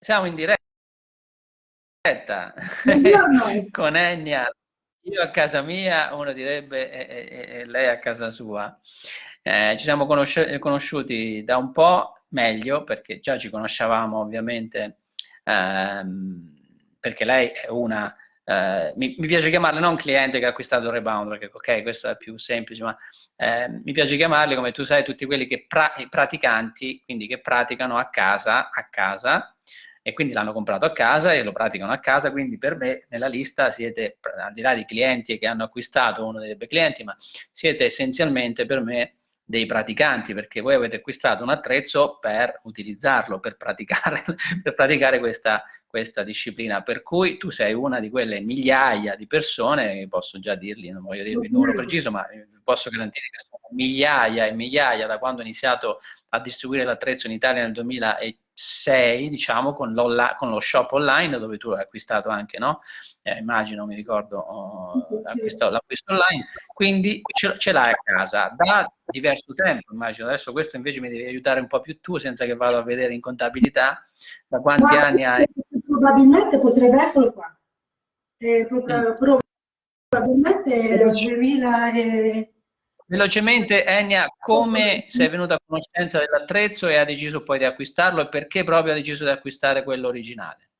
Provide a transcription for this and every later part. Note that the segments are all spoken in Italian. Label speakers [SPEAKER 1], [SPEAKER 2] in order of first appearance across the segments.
[SPEAKER 1] Siamo in diretta
[SPEAKER 2] Buongiorno.
[SPEAKER 1] con Enya, io a casa mia, uno direbbe, e lei a casa sua. Ci siamo conosciuti da un po' meglio, perché già ci conoscevamo ovviamente, perché lei è una, mi piace chiamarla non cliente che ha acquistato il Rebound, perché ok, questo è più semplice, ma mi piace chiamarli, come tu sai, tutti quelli che praticanti, quindi che praticano a casa, e quindi l'hanno comprato a casa e lo praticano a casa, quindi per me nella lista siete, al di là di clienti che hanno acquistato, uno dei clienti, ma siete essenzialmente per me dei praticanti, perché voi avete acquistato un attrezzo per utilizzarlo, per praticare questa disciplina, per cui tu sei una di quelle migliaia di persone, posso già dirli, non voglio dirvi il numero preciso, ma posso garantire che sono migliaia e migliaia da quando ho iniziato a distribuire l'attrezzo in Italia nel 2006, diciamo, con lo shop online, dove tu hai acquistato anche, no? Immagino, mi ricordo,
[SPEAKER 2] Sì, sì, sì.
[SPEAKER 1] l'acquisto online, quindi ce l'hai a casa da diverso tempo, immagino. Adesso questo invece mi devi aiutare un po' più tu, senza che vado a vedere in contabilità da quanti
[SPEAKER 2] Guarda,
[SPEAKER 1] anni hai.
[SPEAKER 2] probabilmente potrebbe essere qua.
[SPEAKER 1] Mm.
[SPEAKER 2] Probabilmente era il
[SPEAKER 1] Veloce-
[SPEAKER 2] 2000 e...
[SPEAKER 1] Velocemente, Enia, come sei venuta a conoscenza dell'attrezzo e hai deciso poi di acquistarlo e perché proprio hai deciso di acquistare quello originale?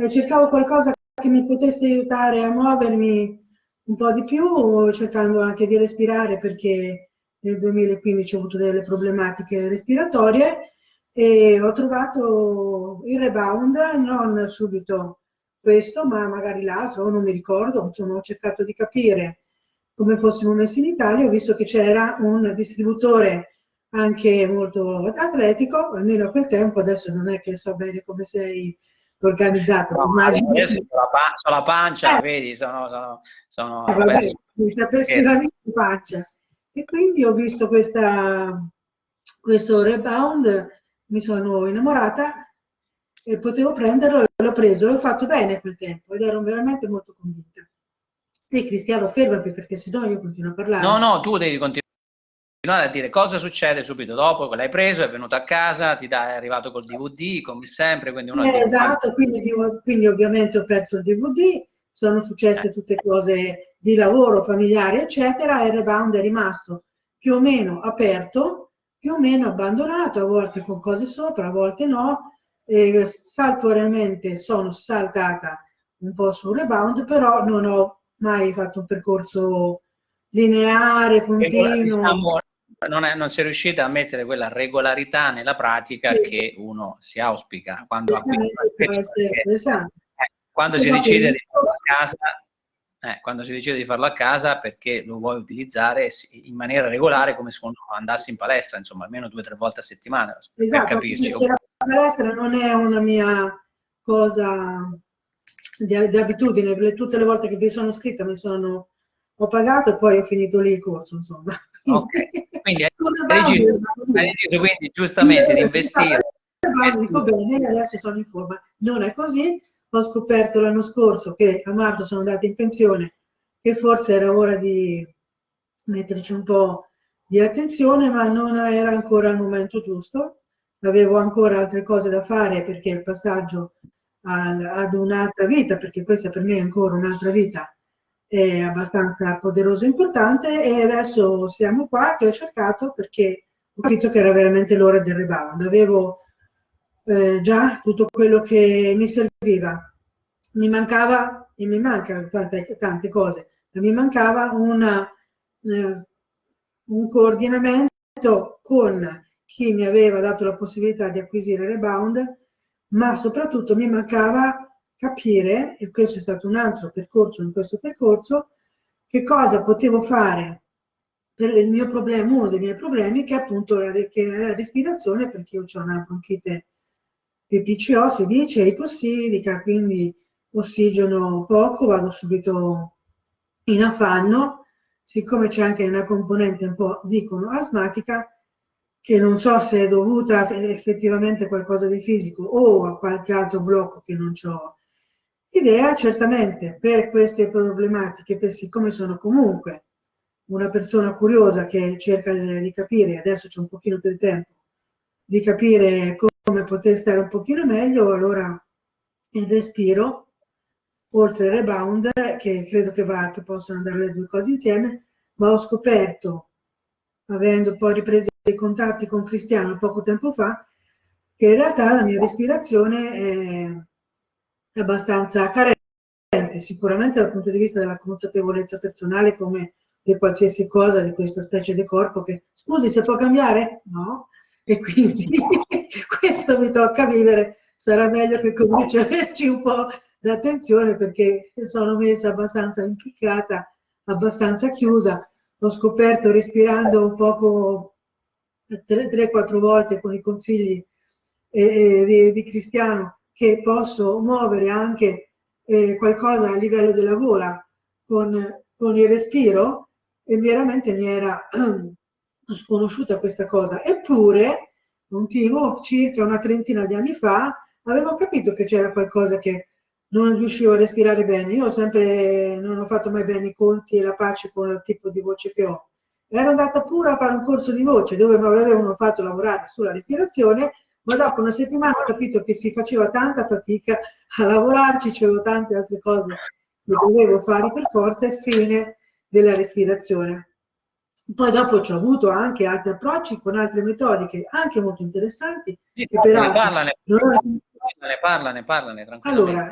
[SPEAKER 2] Cercavo qualcosa che mi potesse aiutare a muovermi un po' di più, cercando anche di respirare perché nel 2015 ho avuto delle problematiche respiratorie e ho trovato il Rebound, non subito questo, ma magari l'altro, o non mi ricordo, insomma ho cercato di capire come fossimo messi in Italia, ho visto che c'era un distributore anche molto atletico, almeno a quel tempo, adesso non è che so bene come sei organizzato,
[SPEAKER 1] No,
[SPEAKER 2] immagino.
[SPEAKER 1] adesso c'ho la pancia, vedi, ho
[SPEAKER 2] Vabbè,
[SPEAKER 1] perso.
[SPEAKER 2] mi sapessi la
[SPEAKER 1] Scherzo.
[SPEAKER 2] mia pancia. E quindi ho visto questo Rebound, mi sono innamorata e potevo prenderlo, l'ho preso e ho fatto bene a quel tempo ed ero veramente molto convinta. E Cristiano, fermati perché sennò io continuo a
[SPEAKER 1] No,
[SPEAKER 2] parlare.
[SPEAKER 1] no, tu devi continuare a dire cosa succede subito dopo che l'hai preso, è venuto a casa, è arrivato col DVD, come sempre, quindi uno deve poi.
[SPEAKER 2] Esatto, quindi ovviamente ho perso il DVD, sono
[SPEAKER 1] eh,
[SPEAKER 2] successe tutte cose di lavoro, familiari, eccetera, e il Rebound è rimasto più o meno aperto, più o meno abbandonato, a volte con cose sopra, a volte no. E saltuariamente sono saltata un po' sul Rebound, però non ho mai fatto un percorso lineare, continuo.
[SPEAKER 1] diciamo, non si è riuscita a mettere quella regolarità nella pratica che uno si auspica quando acquista,
[SPEAKER 2] Certamente può essere
[SPEAKER 1] perché
[SPEAKER 2] interessante.
[SPEAKER 1] quando si
[SPEAKER 2] Dopo
[SPEAKER 1] decide
[SPEAKER 2] il
[SPEAKER 1] di farlo a casa, quando si decide di farlo a casa perché lo vuoi utilizzare in maniera regolare come se uno andassi in palestra, insomma, almeno 2 o 3 volte a settimana, per
[SPEAKER 2] Esatto, anche
[SPEAKER 1] capirci.
[SPEAKER 2] perché la palestra non è una mia cosa di abitudine, tutte le volte che mi sono iscritta ho pagato e poi ho finito lì il corso, insomma.
[SPEAKER 1] Ok, quindi
[SPEAKER 2] Con la
[SPEAKER 1] hai
[SPEAKER 2] base,
[SPEAKER 1] hai deciso quindi
[SPEAKER 2] io
[SPEAKER 1] giustamente di investire.
[SPEAKER 2] dico bene, adesso sono in forma. Non è così, ho scoperto l'anno scorso che a marzo sono andata in pensione, che forse era ora di metterci un po' di attenzione, ma non era ancora il momento giusto. Avevo ancora altre cose da fare perché il passaggio ad un'altra vita, perché questa per me è ancora un'altra vita, è abbastanza poderoso e importante e adesso siamo qua che ho cercato perché ho capito che era veramente l'ora del rebound. Avevo già tutto quello che mi serviva. Mi mancava e mi mancano tante cose, ma mi mancava un coordinamento con chi mi aveva dato la possibilità di acquisire Rebound, ma soprattutto mi mancava capire, e questo è stato un altro percorso in questo percorso, che cosa potevo fare per il mio problema, uno dei miei problemi, che è appunto che è la respirazione, perché io ho una bronchite PPCO, si dice, ipossidica, quindi ossigeno poco, vado subito in affanno, siccome c'è anche una componente un po', dicono, asmatica, che non so se è dovuta effettivamente a qualcosa di fisico o a qualche altro blocco che non ho idea, certamente per queste problematiche, per siccome sono comunque una persona curiosa che cerca di capire, adesso c'è un pochino più di tempo, di capire come poter stare un pochino meglio, allora il respiro, oltre il rebound, che credo che possano andare le due cose insieme, ma ho scoperto, avendo poi ripreso i contatti con Cristiano poco tempo fa, che in realtà la mia respirazione è abbastanza carente, sicuramente dal punto di vista della consapevolezza personale, come di qualsiasi cosa di questa specie di corpo che, scusi, se può cambiare? No? E quindi questo mi tocca vivere, sarà meglio che cominci a averci un po' d'attenzione perché sono messa abbastanza impiccata, abbastanza chiusa. Ho scoperto respirando un poco 3-4 volte con i consigli di Cristiano che posso muovere anche qualcosa a livello della gola con il respiro e veramente mi era sconosciuta questa cosa. Eppure, circa una trentina di anni fa, avevo capito che c'era qualcosa che non riuscivo a respirare bene. Io non ho fatto mai bene i conti e la pace con il tipo di voce che ho. Ero andata pure a fare un corso di voce dove mi avevano fatto lavorare sulla respirazione, ma dopo una settimana ho capito che si faceva tanta fatica a lavorarci, c'erano tante altre cose che dovevo fare per forza e fine della respirazione. Poi dopo ci ho avuto anche altri approcci con altre metodiche anche molto interessanti.
[SPEAKER 1] Sì,
[SPEAKER 2] che peraltro
[SPEAKER 1] parlane, tranquillamente.
[SPEAKER 2] Allora,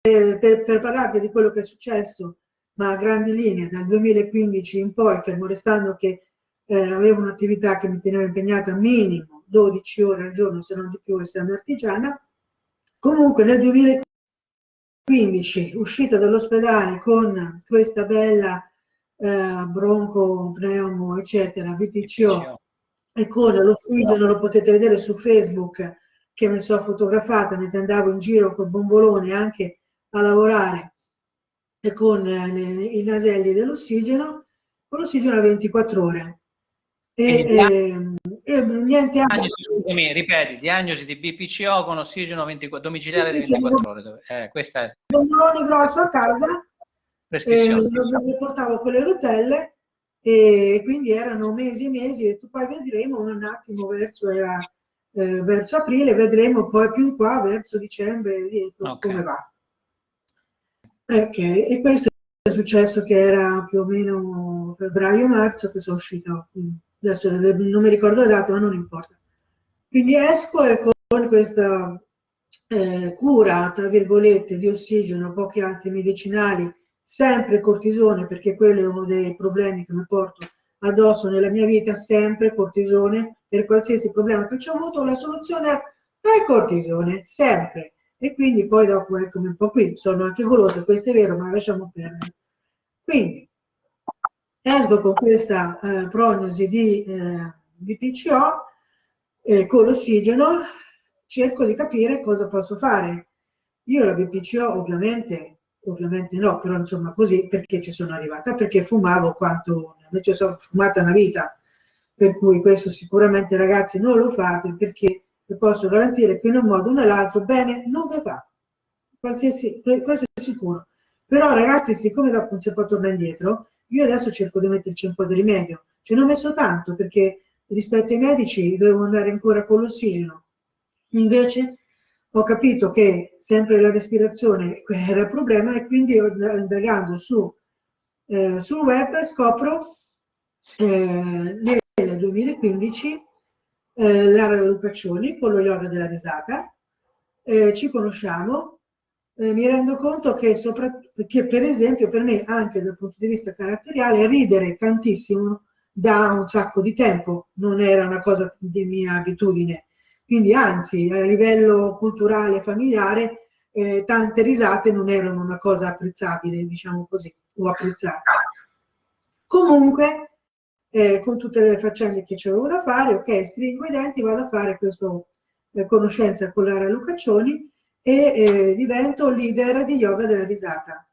[SPEAKER 2] per parlarti di quello che è successo, ma a grandi linee, dal 2015 in poi, fermo restando che avevo un'attività che mi teneva impegnata minimo 12 ore al giorno, se non di più, essendo artigiana. Comunque nel 2015, uscita dall'ospedale con questa bella bronco, pneumo, eccetera, BPCO, e con l'ossigeno, lo potete vedere su Facebook, che mi sono fotografata mentre andavo in giro col bombolone anche a lavorare e con i naselli dell'ossigeno, con l'ossigeno a 24 ore. E niente altro.
[SPEAKER 1] Scusami, ripeti, diagnosi di BPCO con ossigeno domiciliare di 24 ore. Questa è
[SPEAKER 2] bombolone grosso a casa, mi portavo con le rotelle e quindi erano mesi e mesi e poi vedremo un attimo verso aprile, vedremo poi più qua verso dicembre come va. Ok, e questo è successo che era più o meno febbraio-marzo che sono uscita, adesso non mi ricordo le date ma non importa. Quindi esco e con questa cura, tra virgolette, di ossigeno, pochi altri medicinali, sempre cortisone, perché quello è uno dei problemi che mi porto addosso nella mia vita, sempre cortisone, per qualsiasi problema che ci ho avuto, la soluzione è il cortisone, sempre. E quindi poi dopo, eccomi un po' qui, sono anche golosa, questo è vero, ma lasciamo perdere. Quindi, esco con questa prognosi di BPCO, con l'ossigeno, cerco di capire cosa posso fare. Io la BPCO ovviamente no, però insomma così, perché ci sono arrivata? Perché fumavo quanto, invece sono fumata una vita, per cui questo sicuramente ragazzi non lo fate, perché vi posso garantire che in un modo o nell'altro bene non vi fa. Questo è sicuro. Però ragazzi, siccome dopo non si può tornare indietro, io adesso cerco di metterci un po' di rimedio. Ci hanno messo tanto perché rispetto ai medici dovevo andare ancora con l'ossigeno. Invece ho capito che sempre la respirazione era il problema e quindi indagando sul web scopro nel 2015 Lara Lucaccioni con lo yoga della risata. Ci conosciamo, mi rendo conto che per esempio per me anche dal punto di vista caratteriale ridere tantissimo da un sacco di tempo non era una cosa di mia abitudine, quindi anzi a livello culturale familiare tante risate non erano una cosa apprezzabile, diciamo così, o apprezzata. Comunque con tutte le faccende che c'avevo da fare, ok, stringo i denti, vado a fare questa conoscenza con Lara Lucaccioni e divento leader di yoga della risata.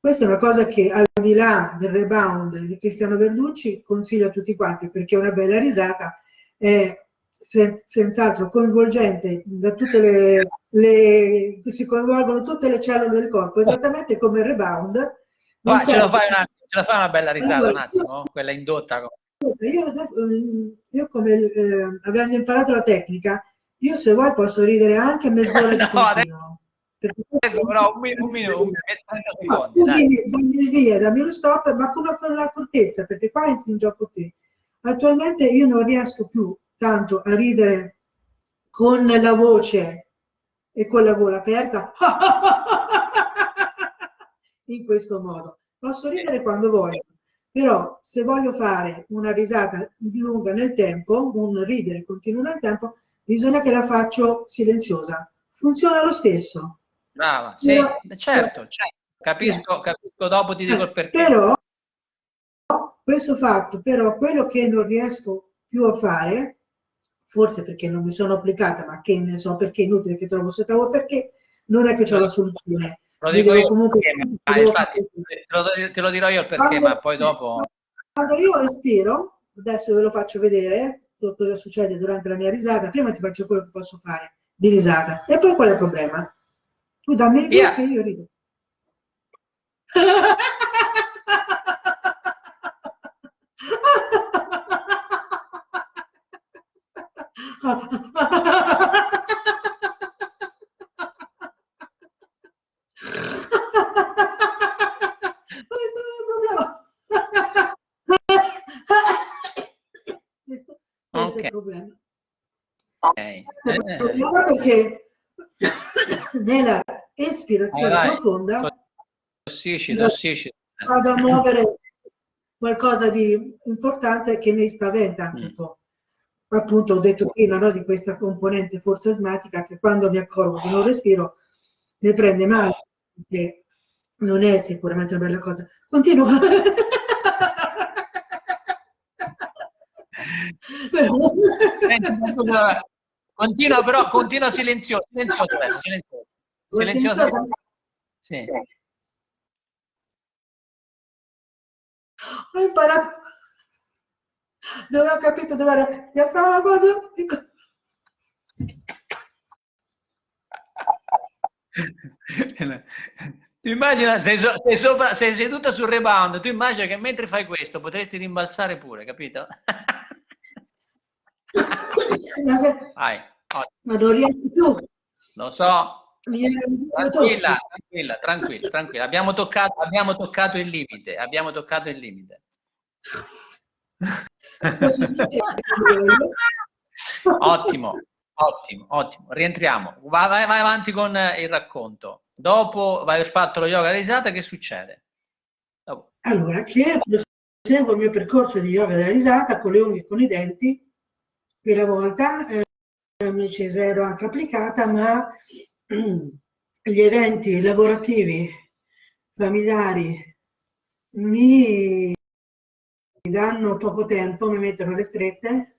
[SPEAKER 2] Questa è una cosa che al di là del rebound di Cristiano Verducci consiglio a tutti quanti, perché una bella risata è senz'altro coinvolgente da tutte si coinvolgono tutte le cellule del corpo, esattamente come il rebound.
[SPEAKER 1] Ce la fai una bella risata, allora, un attimo, quella indotta.
[SPEAKER 2] io come avendo imparato la tecnica, io se vuoi posso ridere anche mezz'ora di continuo.
[SPEAKER 1] Adesso però un minuto, 30
[SPEAKER 2] No,
[SPEAKER 1] secondi, dai.
[SPEAKER 2] dammi via, dammi uno stop, ma con l'accortezza, perché qua entri in gioco te. Attualmente io non riesco più tanto a ridere con la voce e con la gola aperta in questo modo. Posso ridere quando voglio, però se voglio fare una risata lunga nel tempo, un ridere continuo nel tempo, bisogna che la faccio silenziosa. Funziona lo stesso.
[SPEAKER 1] Brava, sì,
[SPEAKER 2] Però,
[SPEAKER 1] certo, capisco, dopo ti dico il perché.
[SPEAKER 2] però questo fatto, però, quello che non riesco più a fare, forse perché non mi sono applicata, ma che ne so perché, inutile che trovo se trovo perché, non è che ho la soluzione.
[SPEAKER 1] Lo
[SPEAKER 2] Mi
[SPEAKER 1] dico
[SPEAKER 2] devo
[SPEAKER 1] io
[SPEAKER 2] comunque...
[SPEAKER 1] perché, infatti, te lo dirò io il perché, ma poi dopo...
[SPEAKER 2] Quando io espiro, adesso ve lo faccio vedere, cosa succede durante la mia risata, prima ti faccio quello che posso fare di risata, e poi qual è il problema? Tu dammi il via che io rido. Questo è il problema. Questo è il problema. Questo è il problema perché nella espirazione profonda
[SPEAKER 1] tossisci.
[SPEAKER 2] vado a muovere qualcosa di importante che mi spaventa anche un po'. Appunto ho detto prima, no, di questa componente forza asmatica che quando mi accorgo che non respiro mi prende male, che non è sicuramente una bella cosa. Continua.
[SPEAKER 1] Continua però, continua silenzioso adesso, silenzioso. Sì.
[SPEAKER 2] Ho imparato dove ho capito dove era diaframma.
[SPEAKER 1] Tu immagina, sei seduta sul rebound, tu immagina che mentre fai questo potresti rimbalzare pure, capito? Vai.
[SPEAKER 2] Ma non riesco più.
[SPEAKER 1] Lo so. Tranquilla. Abbiamo toccato il limite. Ottimo. Rientriamo. Vai avanti con il racconto. Dopo aver fatto lo yoga risata, che succede? Dopo.
[SPEAKER 2] Allora, che proseguo il mio percorso di yoga della risata con le unghie e con i denti. Quella volta mi ci ero anche applicata, ma gli eventi lavorativi, familiari, mi danno poco tempo, mi mettono alle strette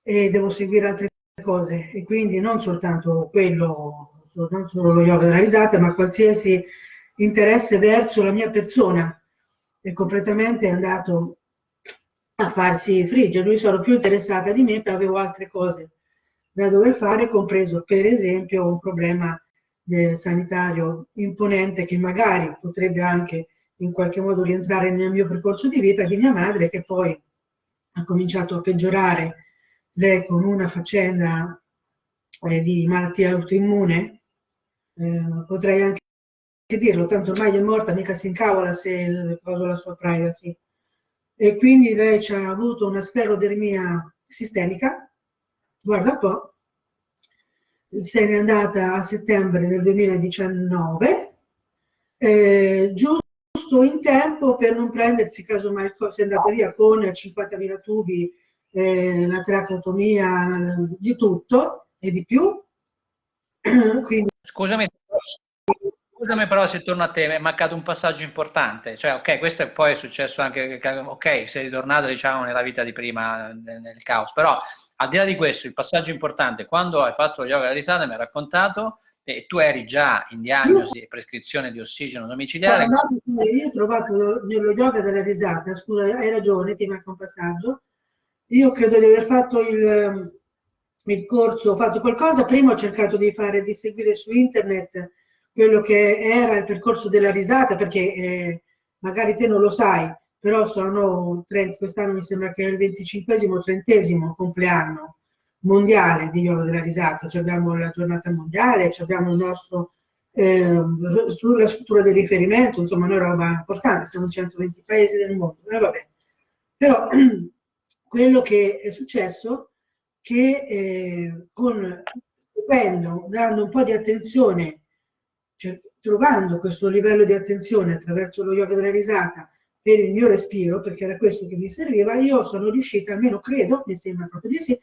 [SPEAKER 2] e devo seguire altre cose, e quindi non soltanto quello, non solo lo yoga della risata, ma qualsiasi interesse verso la mia persona è completamente andato a farsi friggere. Lui sono più interessata di me, avevo altre cose da dover fare, compreso per esempio un problema sanitario imponente che magari potrebbe anche in qualche modo rientrare nel mio percorso di vita, di mia madre, che poi ha cominciato a peggiorare, lei con una faccenda di malattia autoimmune, potrei anche dirlo, tanto ormai è morta, mica si incavola se cosa la sua privacy. E quindi lei ci ha avuto una sclerodermia sistemica, guarda un po', se n'è andata a settembre del 2019, giusto in tempo per non prendersi, casomai si è andata via con 50.000 tubi, la tracheotomia, di tutto e di più. Quindi,
[SPEAKER 1] Scusami però se torno a te, è mancato un passaggio importante, cioè ok, questo è poi successo anche, ok, sei ritornato diciamo nella vita di prima, nel caos, però al di là di questo, il passaggio importante, quando hai fatto lo yoga della risata mi hai raccontato, e tu eri già in diagnosi e prescrizione di ossigeno domiciliare.
[SPEAKER 2] Io ho trovato nello yoga della risata, scusa, hai ragione, ti manca un passaggio, io credo di aver fatto il corso, ho fatto qualcosa, prima ho cercato di seguire su internet quello che era il percorso della risata, perché magari te non lo sai, però sono 30, quest'anno mi sembra che è il 25esimo, 30esimo compleanno mondiale di Yoga della risata, cioè abbiamo la giornata mondiale, cioè abbiamo il nostro, la struttura di riferimento, insomma, noi roba importante, siamo in 120 paesi del mondo, vabbè. Però quello che è successo che dando un po' di attenzione, cioè, trovando questo livello di attenzione attraverso lo yoga della risata per il mio respiro, perché era questo che mi serviva, io sono riuscita, almeno credo, mi sembra proprio di sì,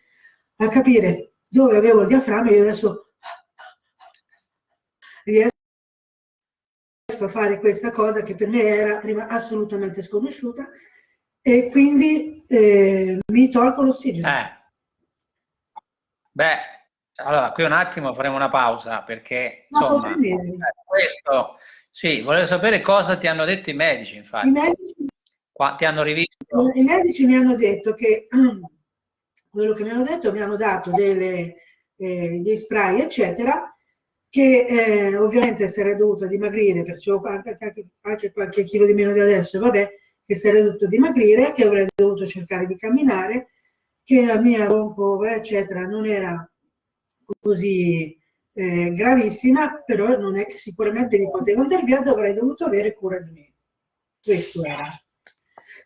[SPEAKER 2] a capire dove avevo il diaframma. Io adesso riesco a fare questa cosa che per me era prima assolutamente sconosciuta, e quindi mi tolgo l'ossigeno.
[SPEAKER 1] Beh, allora qui un attimo faremo una pausa perché
[SPEAKER 2] No,
[SPEAKER 1] insomma questo sì, volevo sapere cosa ti hanno detto i medici, infatti. Ti hanno rivisto?
[SPEAKER 2] I medici mi hanno detto che quello che mi hanno detto, mi hanno dato dei spray, eccetera, che ovviamente sarei dovuta dimagrire, perciò anche qualche chilo di meno di adesso, vabbè, che sarei dovuta dimagrire, che avrei dovuto cercare di camminare, che la mia bronco, eccetera, non era così gravissima, però non è che sicuramente mi potevo andare via, avrei dovuto avere cura di me. Questo era.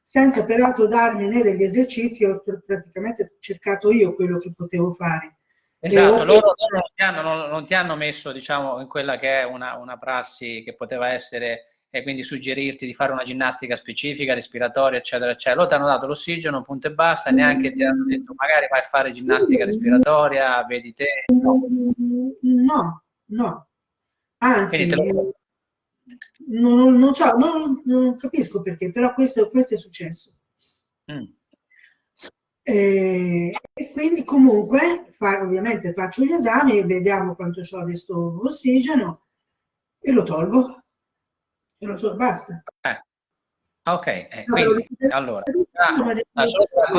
[SPEAKER 2] Senza peraltro darmi né degli esercizi, ho praticamente cercato io quello che potevo fare.
[SPEAKER 1] Esatto, loro non ti hanno messo, diciamo, in quella che è una prassi che poteva essere, e quindi suggerirti di fare una ginnastica specifica, respiratoria, eccetera, eccetera. Loro ti hanno dato l'ossigeno, punto e basta, neanche ti hanno detto magari vai a fare ginnastica respiratoria, vedi te.
[SPEAKER 2] No, no. Anzi,
[SPEAKER 1] Quindi
[SPEAKER 2] non capisco perché, però questo è successo. E quindi comunque ovviamente faccio gli esami, vediamo quanto ho di sto ossigeno e lo tolgo e basta.
[SPEAKER 1] Ok, quindi allora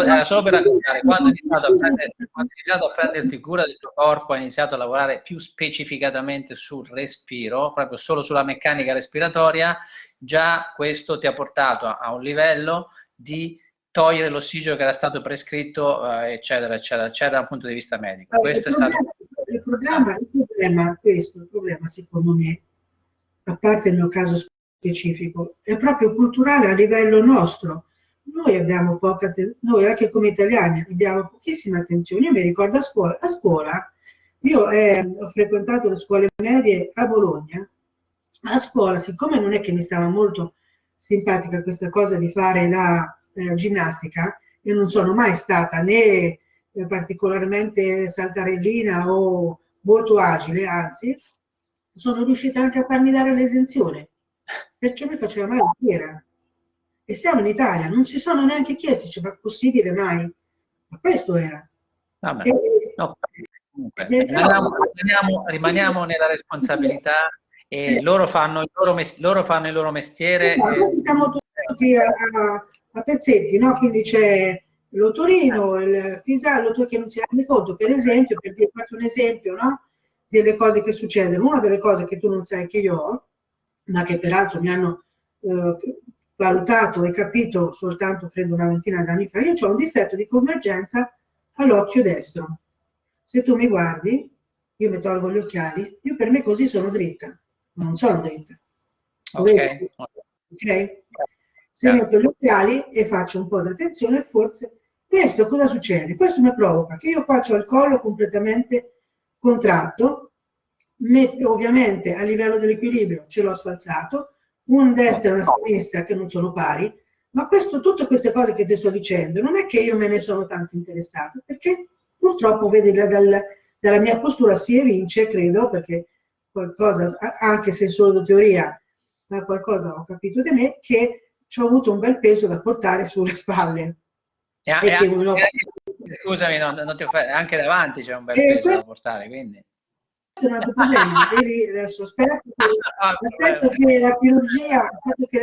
[SPEAKER 1] era solo per raccontare quando hai iniziato a prenderti cura del tuo corpo, hai iniziato a lavorare più specificatamente sul respiro, proprio solo sulla meccanica respiratoria, già questo ti ha portato a un livello di togliere l'ossigeno che era stato prescritto, eccetera, eccetera, eccetera, dal punto di vista medico. Questo è stato
[SPEAKER 2] il problema secondo me, a parte il mio caso specifico, è proprio culturale a livello nostro. Noi abbiamo noi anche come italiani abbiamo pochissima attenzione. Io mi ricordo a scuola io ho frequentato le scuole medie a Bologna. A scuola, siccome non è che mi stava molto simpatica questa cosa di fare la ginnastica, io non sono mai stata né particolarmente saltarellina o molto agile, anzi, sono riuscita anche a farmi dare l'esenzione perché mi faceva male la schiena. E siamo in Italia, non si sono neanche chiesti, cioè, ma è possibile mai? Ma questo era.
[SPEAKER 1] Vabbè, no, comunque, rimaniamo nella responsabilità e loro fanno il loro mestiere.
[SPEAKER 2] Siamo tutti a pezzetti, no? Quindi c'è l'otorino, il fisallo, che non si rende conto, per esempio, per dire un esempio, no? Delle cose che succedono. Una delle cose che tu non sai che io ho, ma che peraltro mi hanno valutato e capito soltanto, credo, una ventina d'anni fa, io ho un difetto di convergenza all'occhio destro. Se tu mi guardi, io mi tolgo gli occhiali, io per me così sono dritta, ma non sono dritta.
[SPEAKER 1] Ok.
[SPEAKER 2] Ok? Se metto gli occhiali e faccio un po' di attenzione, forse questo cosa succede? Questo mi provoca che io faccio il collo completamente contratto, ovviamente a livello dell'equilibrio ce l'ho sfalsato, un destra e una sinistra che non sono pari, ma tutte queste cose che ti sto dicendo non è che io me ne sono tanto interessata, perché purtroppo vedi dalla mia postura si evince, credo, perché qualcosa, anche se solo teoria, ma qualcosa ho capito di me, che ci ho avuto un bel peso da portare sulle spalle.
[SPEAKER 1] Scusami, non ti anche davanti c'è un bel peso da portare, quindi.
[SPEAKER 2] Questo è un altro problema. Adesso aspetto che la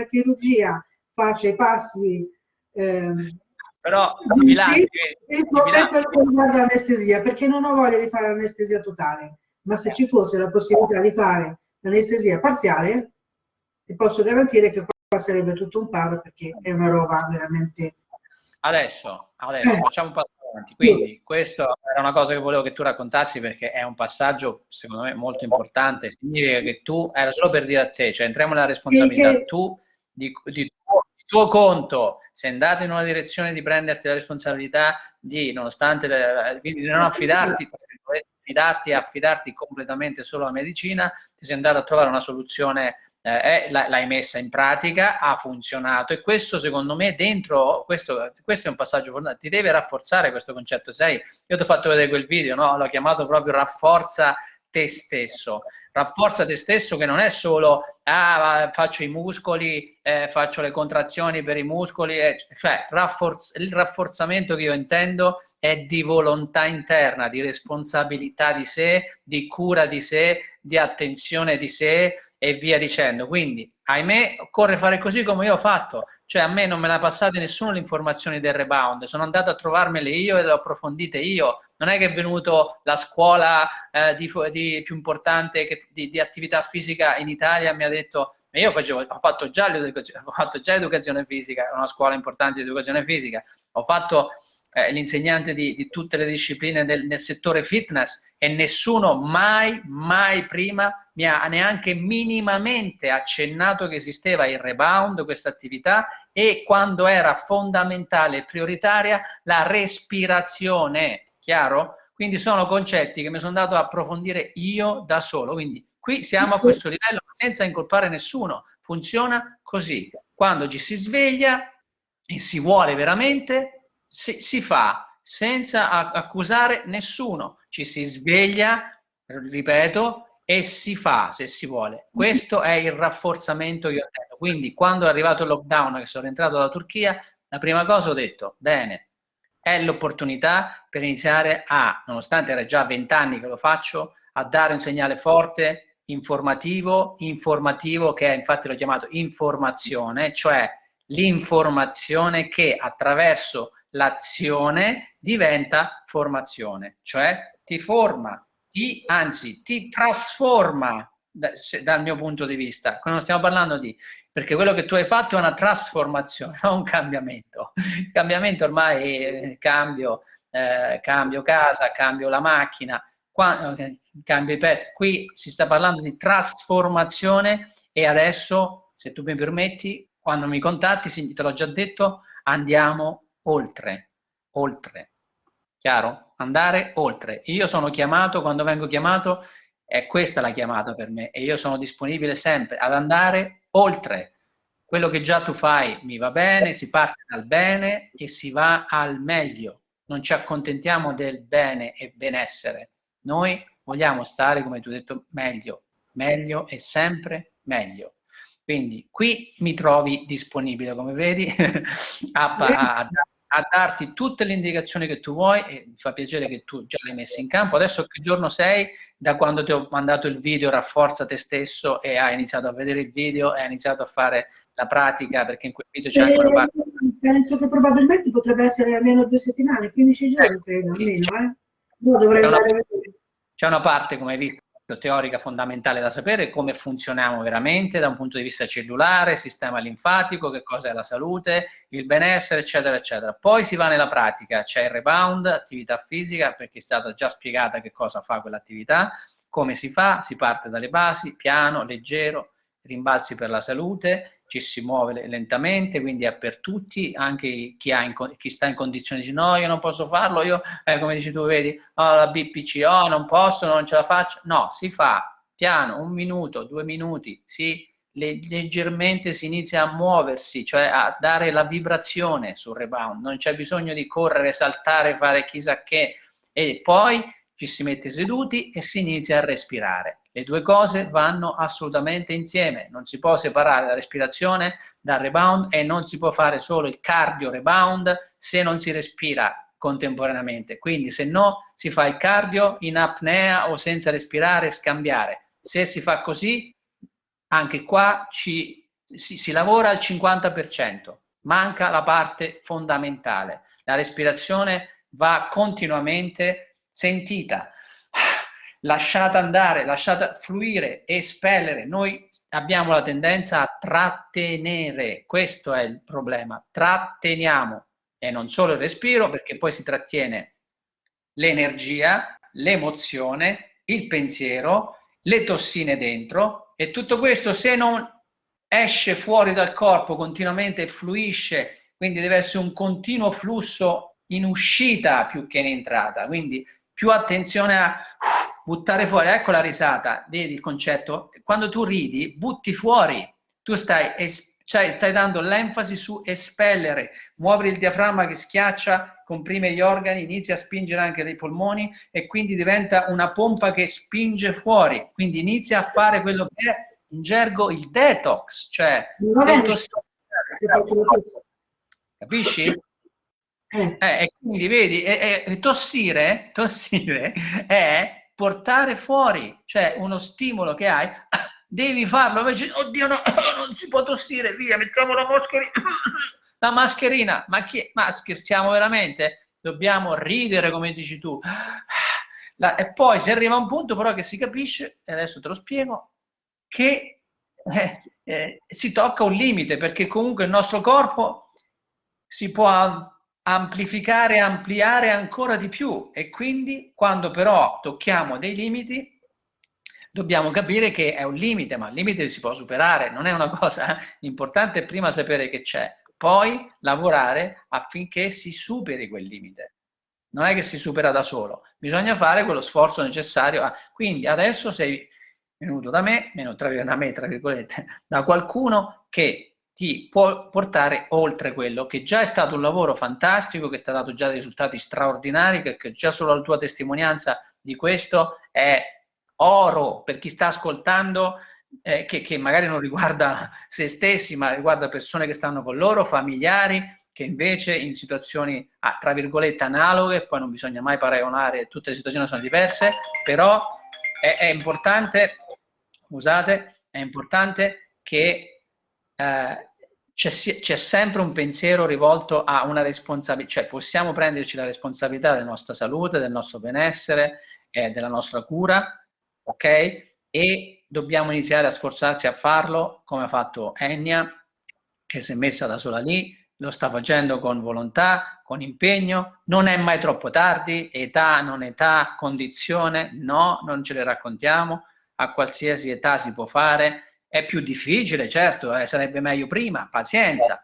[SPEAKER 2] chirurgia faccia i passi.
[SPEAKER 1] Però i bilanci,
[SPEAKER 2] e quello che riguarda l'anestesia, perché non ho voglia di fare l'anestesia totale, ma se ci fosse la possibilità di fare l'anestesia parziale, ti posso garantire che sarebbe tutto un paro perché è una roba veramente...
[SPEAKER 1] Adesso facciamo un passo avanti. Quindi, questa era una cosa che volevo che tu raccontassi perché è un passaggio, secondo me, molto importante. Significa che tu, era solo per dire a te, cioè entriamo nella responsabilità. Tu, di tuo conto, sei andato in una direzione di prenderti la responsabilità di, nonostante, quindi di non affidarti e affidarti completamente solo alla medicina, ti sei andato a trovare una soluzione, l'hai messa in pratica, ha funzionato, e questo secondo me dentro, questo è un passaggio fondamentale, ti deve rafforzare questo concetto. Sai, io ti ho fatto vedere quel video, no? L'ho chiamato proprio rafforza te stesso. Rafforza te stesso, che non è solo faccio i muscoli, faccio le contrazioni per i muscoli, cioè il rafforzamento che io intendo è di volontà interna, di responsabilità di sé, di cura di sé, di attenzione di sé e via dicendo. Quindi, ahimè, occorre fare così come io ho fatto, cioè a me non me ne ha passate nessuno le informazioni del rebound, sono andato a trovarmele io e le ho approfondite io. Non è che è venuto la scuola più importante di attività fisica in Italia e mi ha detto, io ho fatto già educazione fisica, una scuola importante di educazione fisica, ho fatto l'insegnante di tutte le discipline nel settore fitness, e nessuno mai prima mi ha neanche minimamente accennato che esisteva il rebound, questa attività, e quando era fondamentale e prioritaria la respirazione, chiaro? Quindi sono concetti che mi sono andato a approfondire io da solo, quindi qui siamo a questo livello senza incolpare nessuno, funziona così. Quando ci si sveglia e si vuole veramente, si fa senza accusare nessuno, ci si sveglia, ripeto, e si fa se si vuole. Questo è il rafforzamento che io intendo. Quindi quando è arrivato il lockdown, che sono rientrato dalla Turchia, la prima cosa ho detto, bene, è l'opportunità per iniziare nonostante era già 20 anni che lo faccio, a dare un segnale forte, informativo, che è, infatti l'ho chiamato informazione, cioè l'informazione che attraverso l'azione diventa formazione, cioè ti forma, anzi ti trasforma dal mio punto di vista. Non stiamo parlando perché quello che tu hai fatto è una trasformazione, non un cambiamento. Il cambiamento ormai cambio casa, cambio la macchina, cambio i pezzi. Qui si sta parlando di trasformazione, e adesso, se tu mi permetti, quando mi contatti, te l'ho già detto, andiamo oltre. Chiaro? Andare oltre. Io sono chiamato, quando vengo chiamato, è questa la chiamata per me, e io sono disponibile sempre ad andare oltre. Quello che già tu fai mi va bene, si parte dal bene e si va al meglio. Non ci accontentiamo del bene e benessere. Noi vogliamo stare, come tu hai detto, meglio. Meglio e sempre meglio. Quindi qui mi trovi disponibile, come vedi, a darti tutte le indicazioni che tu vuoi, e mi fa piacere che tu già le hai messe in campo. Adesso che giorno sei da quando ti ho mandato il video Rafforza te stesso, e hai iniziato a vedere il video e hai iniziato a fare la pratica, perché in quel video c'è anche una parte...
[SPEAKER 2] Penso che probabilmente potrebbe essere almeno 2 settimane, 15 giorni credo, almeno. Io dovrei andare a vedere.
[SPEAKER 1] C'è una parte, come hai visto, teorica fondamentale da sapere, come funzioniamo veramente da un punto di vista cellulare, sistema linfatico, che cosa è la salute, il benessere, eccetera, eccetera. Poi si va nella pratica, c'è il rebound, attività fisica, perché è stata già spiegata che cosa fa quell'attività, come si fa, si parte dalle basi, piano, leggero, rimbalzi per la salute, ci si muove lentamente, quindi è per tutti, anche chi sta in condizioni di no, io non posso farlo, io, come dici tu, vedi, la BPC, non posso, non ce la faccio. No, si fa piano, 1 minuto, 2 minuti, leggermente si inizia a muoversi, cioè a dare la vibrazione sul rebound, non c'è bisogno di correre, saltare, fare chissà che, e poi ci si mette seduti e si inizia a respirare. Le due cose vanno assolutamente insieme, non si può separare la respirazione dal rebound, e non si può fare solo il cardio rebound se non si respira contemporaneamente. Quindi se no si fa il cardio in apnea o senza respirare, scambiare. Se si fa così, anche qua si lavora al 50%, manca la parte fondamentale. La respirazione va continuamente sentita. lasciata andare, lasciata fluire, espellere. Noi abbiamo la tendenza a trattenere, questo è il problema, tratteniamo, e non solo il respiro, perché poi si trattiene l'energia, l'emozione, il pensiero, le tossine dentro, e tutto questo, se non esce fuori dal corpo continuamente e fluisce, quindi deve essere un continuo flusso in uscita più che in entrata, quindi più attenzione a buttare fuori. Ecco la risata, vedi il concetto? Quando tu ridi, butti fuori, tu stai dando l'enfasi su espellere, muovere il diaframma che schiaccia, comprime gli organi, inizia a spingere anche nei polmoni, e quindi diventa una pompa che spinge fuori, quindi inizia a fare quello che è in gergo il detox, cioè capisci? E quindi vedi, tossire è portare fuori, cioè uno stimolo che hai, devi farlo, invece, oddio no, non si può tossire, via, mettiamo la mascherina, la mascherina, ma scherziamo veramente? Dobbiamo ridere, come dici tu. E poi si arriva a un punto però che si capisce, e adesso te lo spiego, che si tocca un limite, perché comunque il nostro corpo si può amplificare, ampliare ancora di più, e quindi quando però tocchiamo dei limiti dobbiamo capire che è un limite, ma il limite si può superare, non è una cosa importante. Prima sapere che c'è, poi lavorare affinché si superi quel limite. Non è che si supera da solo, bisogna fare quello sforzo necessario. Quindi adesso sei venuto da me, tra virgolette, da qualcuno che ti può portare oltre quello, che già è stato un lavoro fantastico, che ti ha dato già dei risultati straordinari, che già solo la tua testimonianza di questo è oro per chi sta ascoltando, che magari non riguarda se stessi, ma riguarda persone che stanno con loro, familiari, che invece in situazioni, tra virgolette, analoghe, poi non bisogna mai paragonare, tutte le situazioni sono diverse, però è importante, scusate, è importante che c'è sempre un pensiero rivolto a una responsabilità, cioè possiamo prenderci la responsabilità della nostra salute, del nostro benessere, della nostra cura, ok? E dobbiamo iniziare a sforzarsi a farlo, come ha fatto Enya, che si è messa da sola lì, lo sta facendo con volontà, con impegno. Non è mai troppo tardi, età, non età, condizione, no, non ce le raccontiamo, a qualsiasi età si può fare. È più difficile, certo, sarebbe meglio prima, pazienza.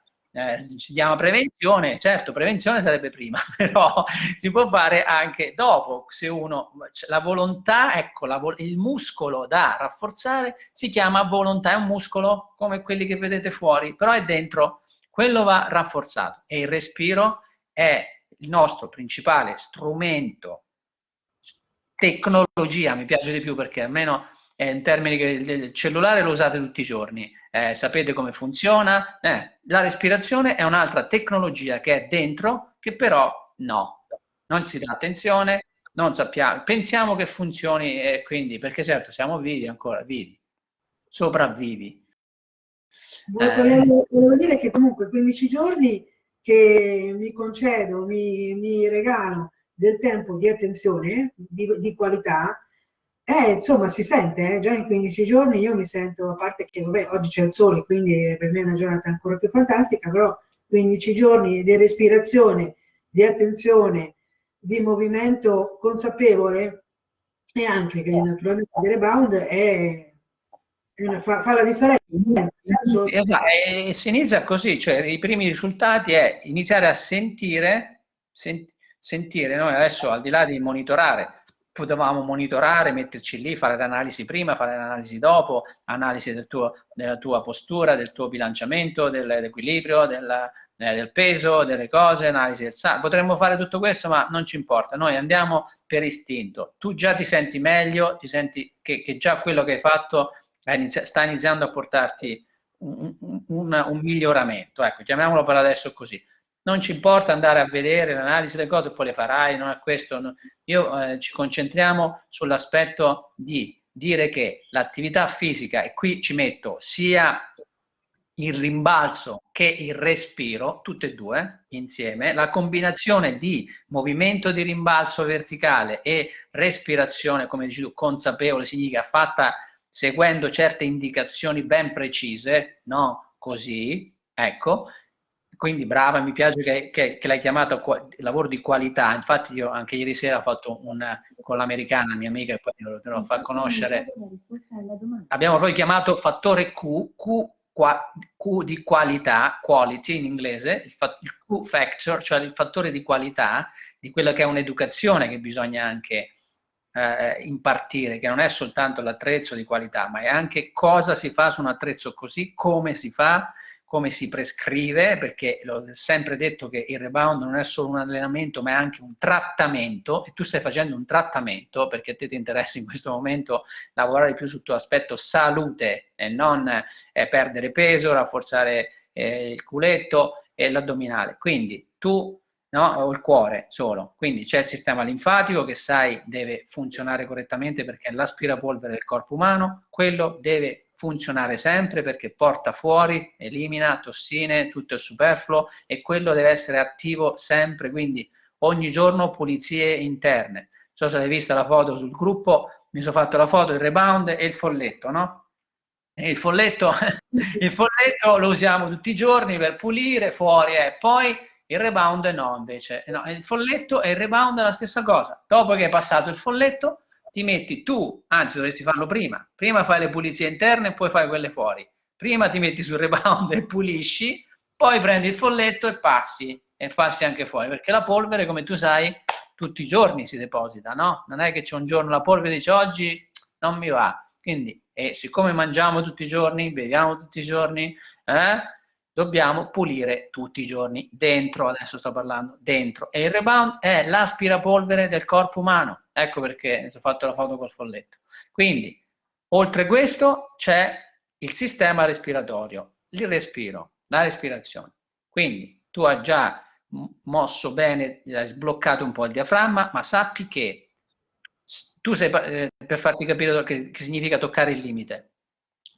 [SPEAKER 1] Si chiama prevenzione, certo, prevenzione sarebbe prima, però si può fare anche dopo, se uno, la volontà, ecco, il muscolo da rafforzare si chiama volontà, è un muscolo come quelli che vedete fuori, però è dentro, quello va rafforzato, e il respiro è il nostro principale strumento, tecnologia, mi piace di più perché almeno è un termine che il cellulare lo usate tutti i giorni, sapete come funziona. La respirazione è un'altra tecnologia che è dentro, che però no, non si dà attenzione, non sappiamo, pensiamo che funzioni, e quindi, perché certo siamo vivi ancora, vivi, sopravvivi.
[SPEAKER 2] Volevo dire che comunque 15 giorni che mi concedo, mi regalo del tempo di attenzione, di qualità, insomma si sente, già in 15 giorni io mi sento, a parte che vabbè, oggi c'è il sole, quindi per me è una giornata ancora più fantastica, però 15 giorni di respirazione, di attenzione, di movimento consapevole, e anche che naturalmente di rebound fa la differenza.
[SPEAKER 1] Esatto, e si inizia così, cioè i primi risultati è iniziare a sentire, sentire, noi adesso al di là di monitorare, potevamo monitorare, metterci lì, fare l'analisi prima, fare l'analisi dopo, analisi della tua postura, del tuo bilanciamento, dell'equilibrio, del peso, delle cose, analisi del sangue, potremmo fare tutto questo, ma non ci importa, noi andiamo per istinto. Tu già ti senti meglio, ti senti che già quello che hai fatto sta iniziando a portarti un miglioramento, ecco, chiamiamolo per adesso così. Non ci importa andare a vedere l'analisi delle cose, poi le farai, non è questo. Ci concentriamo sull'aspetto di dire che l'attività fisica, e qui ci metto sia il rimbalzo che il respiro, tutte e due insieme, la combinazione di movimento di rimbalzo verticale e respirazione, come dici tu, consapevole, significa fatta seguendo certe indicazioni ben precise, no? Così, ecco. Quindi brava, mi piace che l'hai chiamato lavoro di qualità. Infatti io anche ieri sera ho fatto con l'americana, mia amica, e poi te lo fa conoscere. Abbiamo poi chiamato fattore Q di qualità, quality in inglese, il Q factor, cioè il fattore di qualità di quella che è un'educazione che bisogna anche impartire, che non è soltanto l'attrezzo di qualità, ma è anche cosa si fa su un attrezzo così, come si fa, come si prescrive, perché l'ho sempre detto che il rebound non è solo un allenamento, ma è anche un trattamento, e tu stai facendo un trattamento perché a te ti interessa in questo momento lavorare più sul tuo aspetto salute e non perdere peso, rafforzare il culetto e l'addominale. Quindi tu, no, o il cuore solo. Quindi c'è il sistema linfatico che sai deve funzionare correttamente perché è l'aspirapolvere del corpo umano, quello deve funzionare sempre perché porta fuori, elimina tossine, tutto il superfluo, e quello deve essere attivo sempre, quindi ogni giorno pulizie interne. Non so se hai visto la foto sul gruppo, mi sono fatto la foto, il rebound e il folletto, no? E il folletto, il folletto lo usiamo tutti i giorni per pulire fuori, poi il rebound no, invece. No, il folletto e il rebound è la stessa cosa. Dopo che hai passato il folletto, ti metti tu, anzi dovresti farlo prima. Prima fai le pulizie interne e poi fai quelle fuori. Prima ti metti sul rebound e pulisci, poi prendi il folletto e passi anche fuori, perché la polvere, come tu sai, tutti i giorni si deposita, no? Non è che c'è un giorno la polvere e dice oggi non mi va. Quindi, siccome mangiamo tutti i giorni, beviamo tutti i giorni, dobbiamo pulire tutti i giorni dentro, adesso sto parlando dentro, e il rebound è l'aspirapolvere del corpo umano, ecco perché mi sono fatto la foto col folletto. Quindi, oltre questo c'è il sistema respiratorio, il respiro, la respirazione. Quindi tu hai già mosso bene, hai sbloccato un po' il diaframma, ma sappi che tu sei, per farti capire che significa toccare il limite,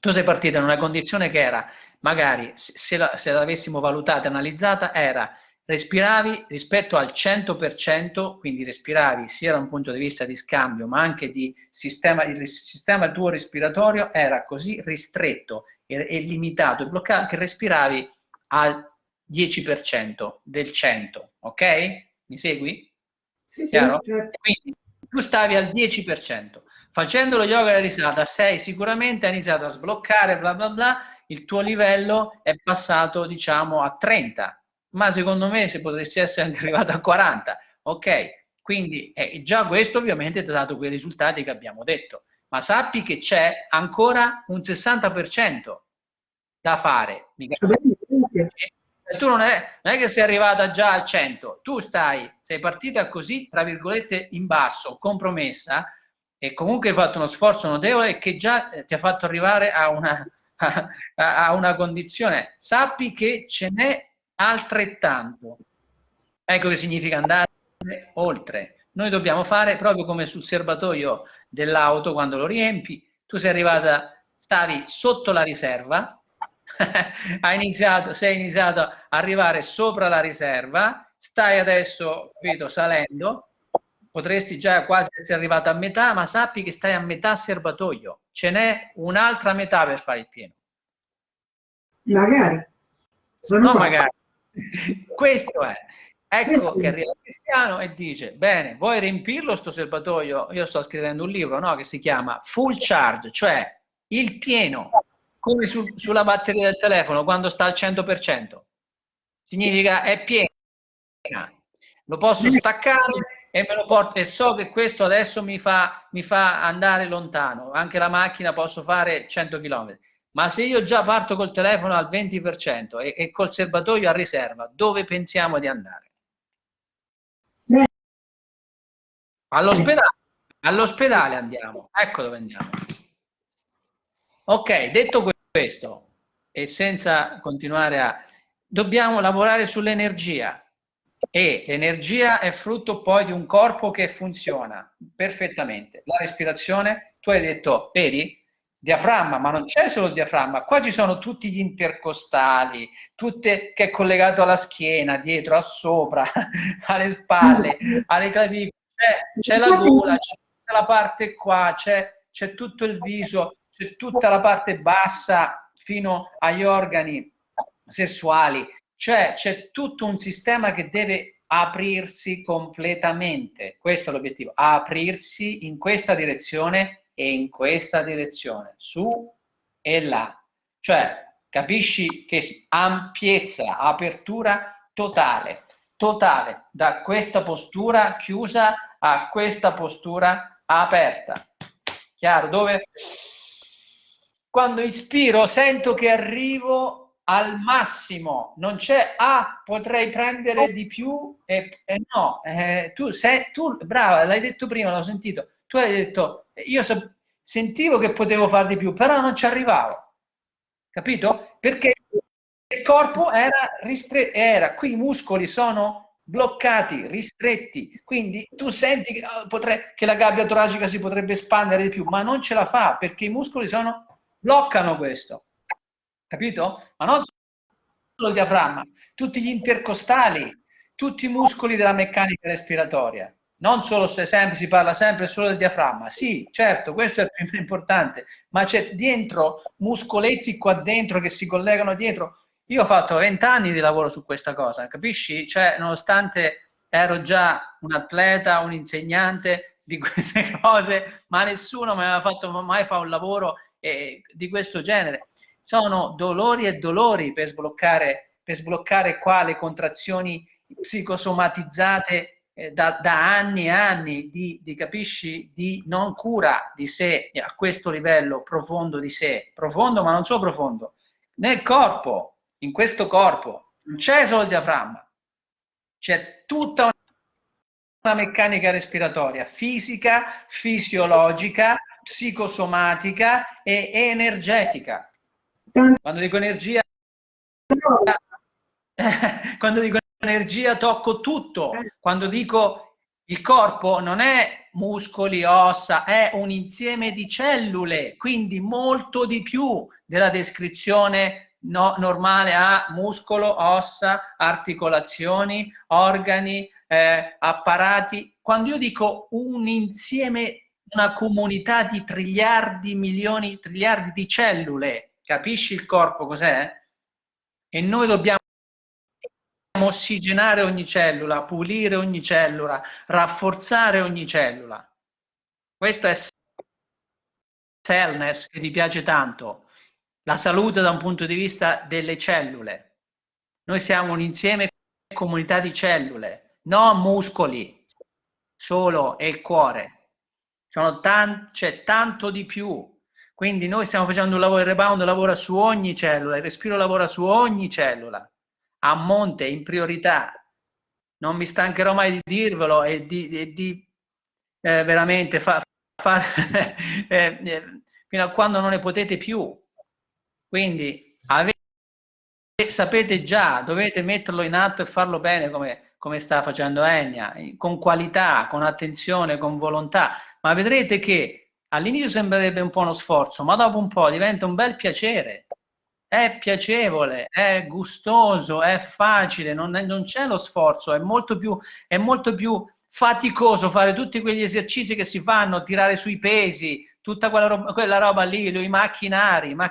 [SPEAKER 1] tu sei partita in una condizione che era, magari se l'avessimo valutata e analizzata, era respiravi rispetto al 100%, quindi respiravi sia da un punto di vista di scambio, ma anche di sistema, il sistema tuo respiratorio era così ristretto e limitato e bloccato che respiravi al 10% del 100, ok? Mi segui?
[SPEAKER 2] Sì,
[SPEAKER 1] Chiaro?
[SPEAKER 2] sì, certo.
[SPEAKER 1] Quindi tu stavi al 10%. Facendo lo yoga della risata, sicuramente hai iniziato a sbloccare, bla bla bla, il tuo livello è passato, diciamo, a 30, ma secondo me se potresti essere anche arrivato a 40, ok? Quindi già questo ovviamente ti ha dato quei risultati che abbiamo detto, ma sappi che c'è ancora un 60% da fare. Tu non è che sei arrivata già al 100, tu sei partita così, tra virgolette, in basso, compromessa, e comunque hai fatto uno sforzo notevole che già ti ha fatto arrivare a una condizione. Sappi che ce n'è altrettanto. Ecco che significa andare oltre. Noi dobbiamo fare proprio come sul serbatoio dell'auto quando lo riempi. Tu sei arrivata, stavi sotto la riserva, sei iniziato ad arrivare sopra la riserva, stai adesso, vedo, salendo, potresti già quasi essere arrivato a metà, ma sappi che stai a metà serbatoio, ce n'è un'altra metà per fare il pieno.
[SPEAKER 2] Magari. Sono
[SPEAKER 1] No,
[SPEAKER 2] qua.
[SPEAKER 1] magari. Questo è. Ecco che arriva Cristiano e dice, bene, vuoi riempirlo sto serbatoio? Io sto scrivendo un libro, no, che si chiama Full Charge, cioè il pieno, come sulla batteria del telefono quando sta al 100%. Significa è piena. Lo posso staccare e me lo porto, e so che questo adesso mi fa andare lontano. Anche la macchina posso fare 100 km. Ma se io già parto col telefono al 20% e col serbatoio a riserva, dove pensiamo di andare? All'ospedale. All'ospedale andiamo. Ecco dove andiamo. Ok, detto questo, e senza continuare dobbiamo lavorare sull'energia, e l'energia è frutto poi di un corpo che funziona perfettamente. La respirazione, tu hai detto, vedi, diaframma, ma non c'è solo il diaframma, qua ci sono tutti gli intercostali, tutte, che è collegato alla schiena, dietro, a sopra, alle spalle, alle clavicole, c'è la gola, c'è tutta la parte qua, c'è tutto il viso, c'è tutta la parte bassa fino agli organi sessuali, cioè c'è tutto un sistema che deve aprirsi completamente. Questo è l'obiettivo, aprirsi in questa direzione e in questa direzione, su e là. Cioè, capisci che ampiezza, apertura totale, totale, da questa postura chiusa a questa postura aperta. Chiaro? Dove quando ispiro sento che arrivo al massimo, non c'è potrei prendere di più e no, tu brava, l'hai detto prima, l'ho sentito, tu hai detto io sentivo che potevo fare di più, però non ci arrivavo, capito? Perché il corpo era ristretto, qui i muscoli sono bloccati, ristretti, quindi tu senti che la gabbia toracica si potrebbe espandere di più, ma non ce la fa perché i muscoli bloccano questo, capito? Ma non solo il diaframma, tutti gli intercostali, tutti i muscoli della meccanica respiratoria. Non solo si parla sempre solo del diaframma, sì, certo, questo è il più importante, ma c'è dietro muscoletti qua dentro che si collegano dietro. Io ho fatto 20 anni di lavoro su questa cosa, capisci? Cioè, nonostante ero già un atleta, un insegnante di queste cose, ma nessuno mi aveva fatto mai fare un lavoro di questo genere. Sono dolori e dolori per sbloccare qua le contrazioni psicosomatizzate da anni e anni capisci, di non cura di sé a questo livello profondo di sé, profondo ma non solo profondo, nel corpo, in questo corpo, non c'è solo il diaframma, c'è tutta una meccanica respiratoria, fisica, fisiologica, psicosomatica e energetica. Quando dico energia, tocco tutto. Quando dico il corpo non è muscoli, ossa, è un insieme di cellule, quindi molto di più della descrizione normale a muscolo, ossa, articolazioni, organi, apparati. Quando io dico un insieme, una comunità di triliardi, milioni, triliardi di cellule, capisci il corpo cos'è? E noi dobbiamo ossigenare ogni cellula, pulire ogni cellula, rafforzare ogni cellula. Questo è wellness che ti piace tanto, la salute da un punto di vista delle cellule. Noi siamo un insieme comunità di cellule, non muscoli solo e il cuore. C'è tanto di più. Quindi noi stiamo facendo un lavoro, il rebound lavora su ogni cellula, il respiro lavora su ogni cellula, a monte, in priorità. Non mi stancherò mai di dirvelo e di veramente fino a quando non ne potete più. Quindi sapete già, dovete metterlo in atto e farlo bene come sta facendo Enya, con qualità, con attenzione, con volontà, ma vedrete che all'inizio sembrerebbe un po' uno sforzo, ma dopo un po' diventa un bel piacere, è piacevole, è gustoso, è facile, non c'è lo sforzo, è molto più faticoso fare tutti quegli esercizi che si fanno, tirare sui pesi, tutta quella roba lì, i macchinari, ma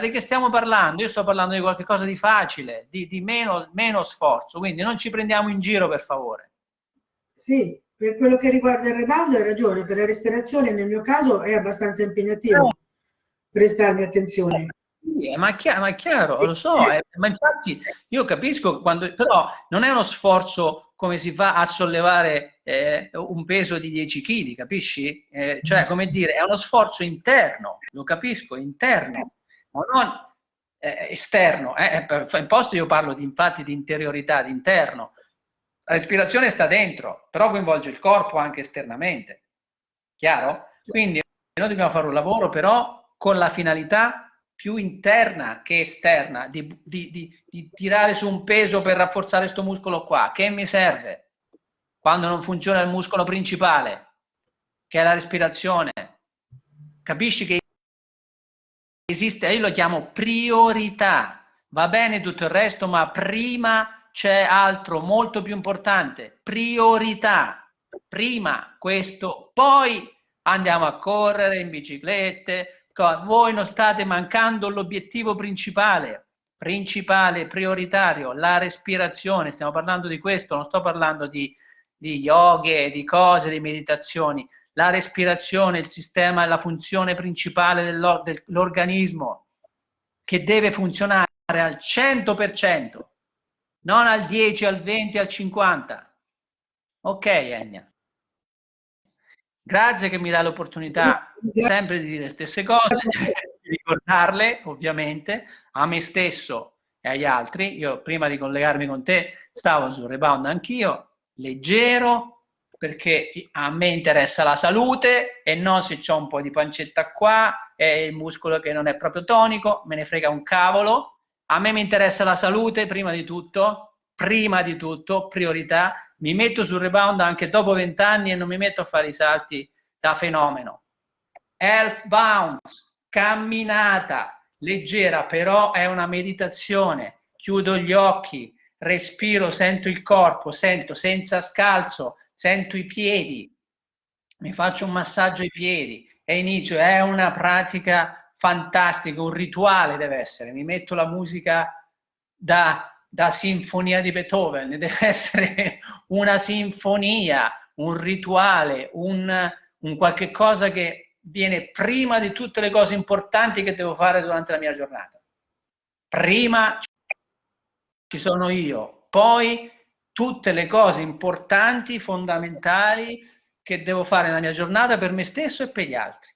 [SPEAKER 1] di che stiamo parlando? Io sto parlando di qualcosa di facile, di meno sforzo, quindi non ci prendiamo in giro, per favore.
[SPEAKER 2] Sì, per quello che riguarda il rebound hai ragione, per la respirazione nel mio caso è abbastanza impegnativo prestarmi attenzione.
[SPEAKER 1] Ma è chiaro, lo so, ma infatti io capisco però non è uno sforzo come si fa a sollevare un peso di 10 kg, capisci? Cioè, come dire, è uno sforzo interno, lo capisco, interno, ma non esterno. In posto io parlo infatti di interiorità, di interno. La respirazione sta dentro, però coinvolge il corpo anche esternamente. Chiaro? Quindi noi dobbiamo fare un lavoro però con la finalità più interna che esterna, di tirare su un peso per rafforzare questo muscolo qua. Che mi serve quando non funziona il muscolo principale, che è la respirazione? Capisci che esiste, io lo chiamo priorità, va bene tutto il resto, ma prima c'è altro molto più importante, priorità, prima questo, poi andiamo a correre in biciclette, voi non state mancando l'obiettivo principale, prioritario, la respirazione, stiamo parlando di questo, non sto parlando di yoga, di cose, di meditazioni. La respirazione, il sistema è la funzione principale dell'organismo che deve funzionare al 100%, non al 10, al 20, al 50. Ok, Enya. Grazie che mi dà l'opportunità sempre di dire le stesse cose, di ricordarle ovviamente a me stesso e agli altri. Io prima di collegarmi con te stavo sul rebound anch'io, leggero, perché a me interessa la salute e non se c'ho un po' di pancetta qua e il muscolo che non è proprio tonico, me ne frega un cavolo. A me mi interessa la salute prima di tutto, priorità. Mi metto sul rebound anche dopo 20 anni e non mi metto a fare i salti da fenomeno. Half bounce, camminata leggera, però è una meditazione. Chiudo gli occhi, respiro, sento il corpo, sento senza scalzo, sento i piedi, mi faccio un massaggio ai piedi e inizio. È una pratica fantastica, un rituale deve essere. Mi metto la musica da sinfonia di Beethoven, deve essere una sinfonia, un rituale, un qualche cosa che viene prima di tutte le cose importanti che devo fare durante la mia giornata. Prima ci sono io, poi tutte le cose importanti, fondamentali che devo fare nella mia giornata per me stesso e per gli altri.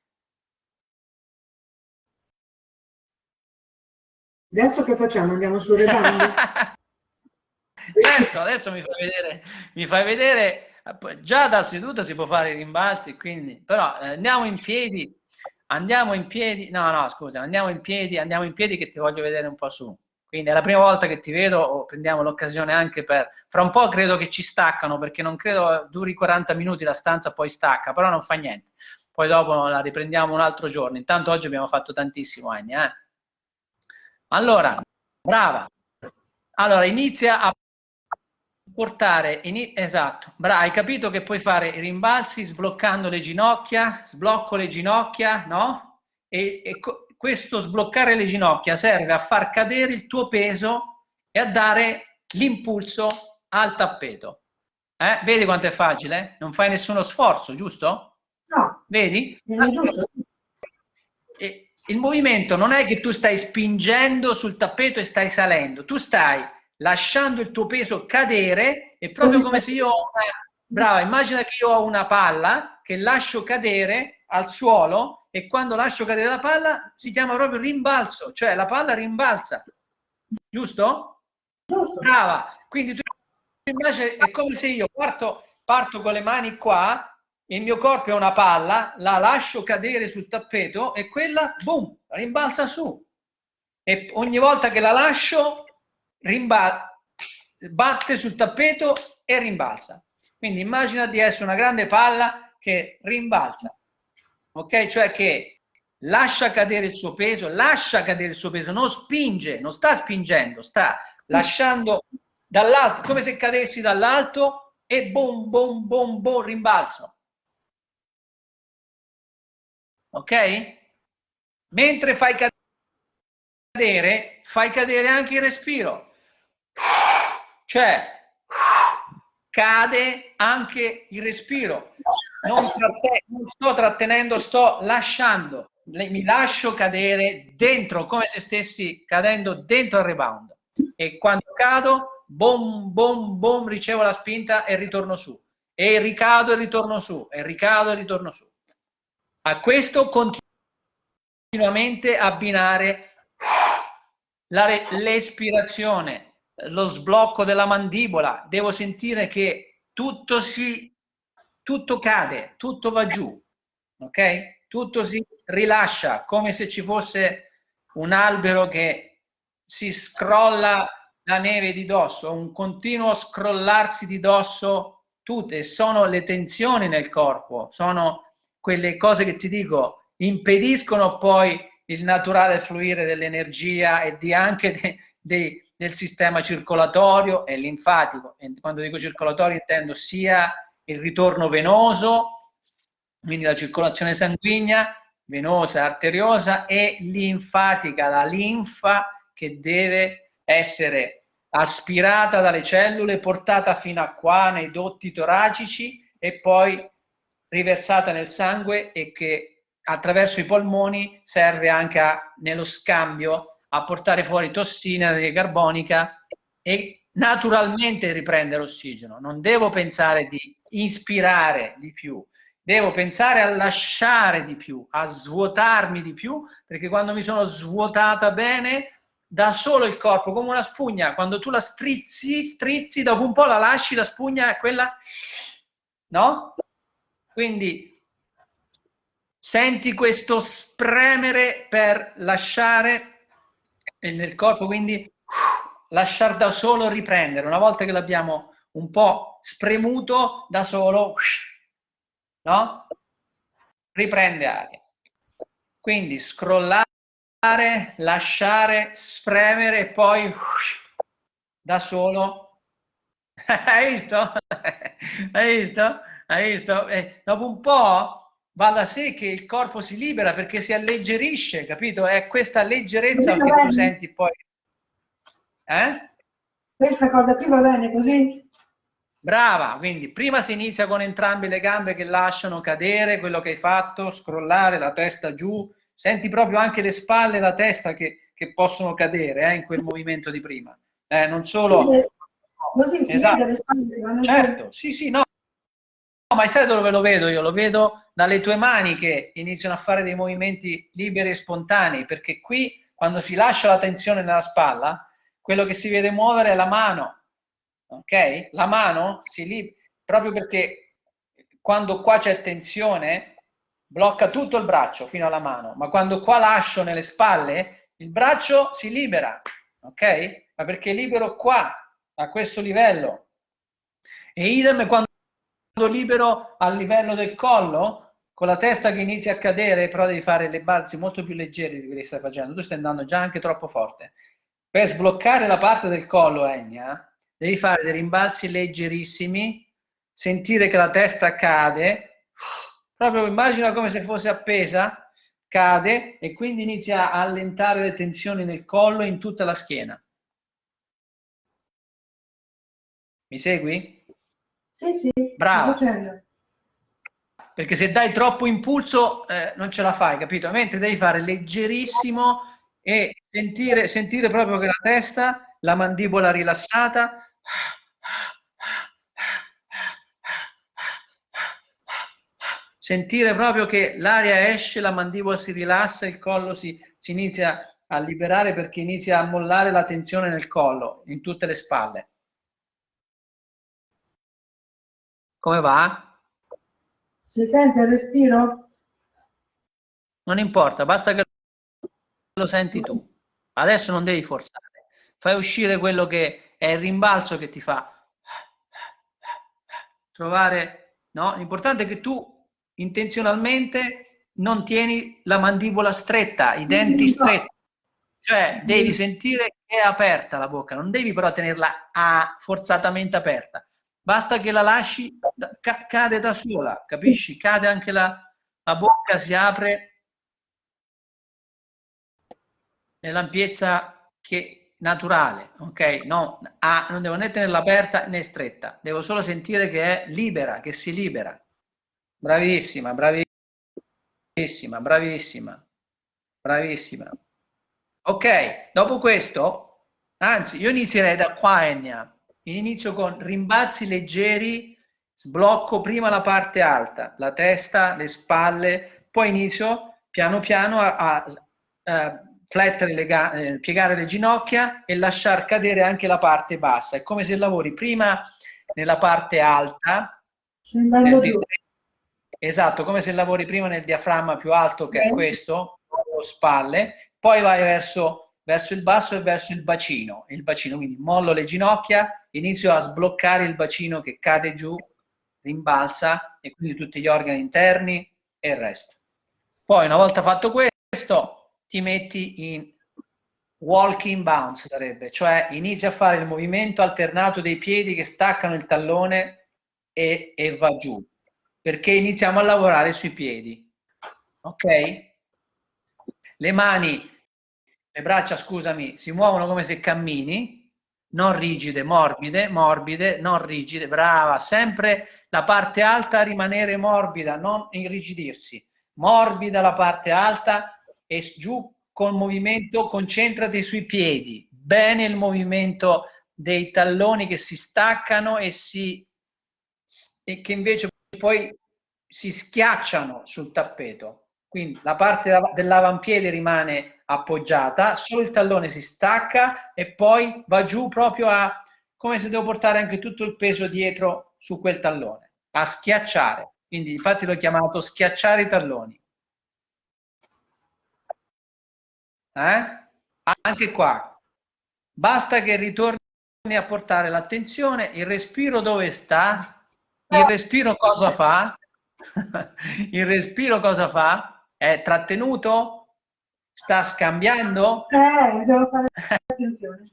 [SPEAKER 2] Adesso che facciamo? Andiamo sul rebound?
[SPEAKER 1] Certo, adesso mi fai vedere, già da seduta si può fare i rimbalzi, quindi, però andiamo in piedi, no, scusa, andiamo in piedi che ti voglio vedere un po' su. Quindi è la prima volta che ti vedo, prendiamo l'occasione anche per, fra un po' credo che ci staccano, perché non credo duri 40 minuti la stanza, poi stacca, però non fa niente. Poi dopo la riprendiamo un altro giorno. Intanto oggi abbiamo fatto tantissimo, Enya. Allora, brava. Allora, inizia a portare, esatto, hai capito che puoi fare i rimbalzi sbloccando le ginocchia, sblocco le ginocchia, no? E questo sbloccare le ginocchia serve a far cadere il tuo peso e a dare l'impulso al tappeto. Vedi quanto è facile? Non fai nessuno sforzo, giusto?
[SPEAKER 2] No.
[SPEAKER 1] Vedi?
[SPEAKER 2] È giusto.
[SPEAKER 1] E il movimento non è che tu stai spingendo sul tappeto e stai salendo, tu stai lasciando il tuo peso cadere, è proprio come se io ho brava, immagina che io ho una palla che lascio cadere al suolo e quando lascio cadere la palla si chiama proprio rimbalzo, cioè la palla rimbalza, giusto?
[SPEAKER 2] Giusto.
[SPEAKER 1] Brava, quindi tu immagini, è come se io parto con le mani qua, il mio corpo è una palla, la lascio cadere sul tappeto e quella, boom, rimbalza su. E ogni volta che la lascio, batte sul tappeto e rimbalza. Quindi immagina di essere una grande palla che rimbalza, ok? Cioè che lascia cadere il suo peso, non spinge, non sta spingendo, sta lasciando dall'alto, come se cadessi dall'alto e boom, boom, boom, boom, rimbalzo. Ok? Mentre fai cadere anche il respiro. Cioè, cade anche il respiro. Non sto trattenendo, sto lasciando. Mi lascio cadere dentro, come se stessi cadendo dentro il rebound. E quando cado, boom, boom, boom, ricevo la spinta e ritorno su. E ricado e ritorno su. E ricado e ritorno su. A questo continuamente abbinare l'espirazione, lo sblocco della mandibola. Devo sentire che tutto cade, tutto va giù, ok? Tutto si rilascia, come se ci fosse un albero che si scrolla la neve di dosso, un continuo scrollarsi di dosso. Tutte sono le tensioni nel corpo, sono quelle cose che ti dico, impediscono poi il naturale fluire dell'energia e anche del sistema circolatorio e linfatico. E quando dico circolatorio intendo sia il ritorno venoso, quindi la circolazione sanguigna, venosa, arteriosa, e linfatica, la linfa che deve essere aspirata dalle cellule, portata fino a qua nei dotti toracici e poi riversata nel sangue, e che attraverso i polmoni serve anche nello scambio a portare fuori tossina carbonica e naturalmente riprendere ossigeno. Non devo pensare di ispirare di più, devo pensare a lasciare di più, a svuotarmi di più, perché quando mi sono svuotata bene, da solo il corpo, come una spugna, quando tu la strizzi, dopo un po' la lasci, la spugna è quella, no? Quindi senti questo spremere per lasciare nel corpo, quindi lasciare da solo riprendere. Una volta che l'abbiamo un po' spremuto, da solo, no? Riprende aria. Quindi scrollare, lasciare, spremere e poi da solo. Hai visto? Hai visto? Hai visto? Dopo un po' va da sé che il corpo si libera perché si alleggerisce, capito? È questa leggerezza che tu senti poi.
[SPEAKER 2] Questa cosa qui va bene così?
[SPEAKER 1] Brava, quindi prima si inizia con entrambe le gambe che lasciano cadere quello che hai fatto, scrollare la testa giù, senti proprio anche le spalle e la testa che possono cadere in quel movimento di prima. Non solo...
[SPEAKER 2] Così si
[SPEAKER 1] esatto.
[SPEAKER 2] vede le spalle che vanno
[SPEAKER 1] certo, giù. Sì, no. No, ma sai dove lo vedo io? Lo vedo dalle tue mani che iniziano a fare dei movimenti liberi e spontanei, perché qui quando si lascia la tensione nella spalla, quello che si vede muovere è la mano, ok? La mano si libera, proprio perché quando qua c'è tensione blocca tutto il braccio fino alla mano, ma quando qua lascio nelle spalle il braccio si libera, ok? Ma perché è libero qua, a questo livello. E idem quando libero a livello del collo, con la testa che inizia a cadere, però devi fare le balzi molto più leggeri di quelli che stai facendo, tu stai andando già anche troppo forte. Per sbloccare la parte del collo, Enya, devi fare dei rimbalzi leggerissimi, sentire che la testa cade, proprio immagina come se fosse appesa, cade, e quindi inizia a allentare le tensioni nel collo e in tutta la schiena. Mi segui?
[SPEAKER 2] Sì, sì,
[SPEAKER 1] brava. Perché se dai troppo impulso non ce la fai, capito? Mentre devi fare leggerissimo e sentire proprio che la testa, la mandibola rilassata, sentire proprio che l'aria esce, la mandibola si rilassa, il collo si inizia a liberare perché inizia a mollare la tensione nel collo, in tutte le spalle. Come va?
[SPEAKER 2] Si sente il respiro?
[SPEAKER 1] Non importa, basta che lo senti tu. Adesso non devi forzare. Fai uscire quello che è il rimbalzo che ti fa trovare, no? L'importante è che tu intenzionalmente non tieni la mandibola stretta, i denti stretti. Cioè devi sentire che è aperta la bocca, non devi però tenerla forzatamente aperta. Basta che la lasci, cade da sola, capisci? Cade anche la bocca, si apre nell'ampiezza naturale, ok? No, non devo né tenerla aperta né stretta, devo solo sentire che è libera, che si libera. Bravissima, bravissima, bravissima, bravissima. Ok, dopo questo, anzi, io inizierei da qua, Enya. Inizio con rimbalzi leggeri, sblocco prima la parte alta, la testa, le spalle, poi inizio piano piano a flettere piegare le ginocchia e lasciar cadere anche la parte bassa. È come se lavori prima nella parte alta, esatto, come se lavori prima nel diaframma più alto, che è questo, spalle, poi vai verso il basso e verso il bacino, quindi mollo le ginocchia, inizio a sbloccare il bacino che cade giù, rimbalza, e quindi tutti gli organi interni e il resto. Poi una volta fatto questo, ti metti in walking bounce, sarebbe, cioè inizi a fare il movimento alternato dei piedi che staccano il tallone e va giù, perché iniziamo a lavorare sui piedi, ok? Le mani, le braccia, scusami, si muovono come se cammini, non rigide, morbide, morbide, non rigide, brava, sempre la parte alta rimanere morbida, non irrigidirsi, morbida la parte alta e giù col movimento, concentrati sui piedi, bene il movimento dei talloni che si staccano e che invece poi si schiacciano sul tappeto. Quindi la parte dell'avampiede rimane appoggiata, solo il tallone si stacca e poi va giù proprio a, come se devo portare anche tutto il peso dietro su quel tallone, a schiacciare. Quindi infatti l'ho chiamato schiacciare i talloni. Anche qua, basta che ritorni a portare l'attenzione, il respiro dove sta? Il respiro cosa fa? Il respiro cosa fa? È trattenuto? Sta scambiando?
[SPEAKER 2] Devo fare attenzione.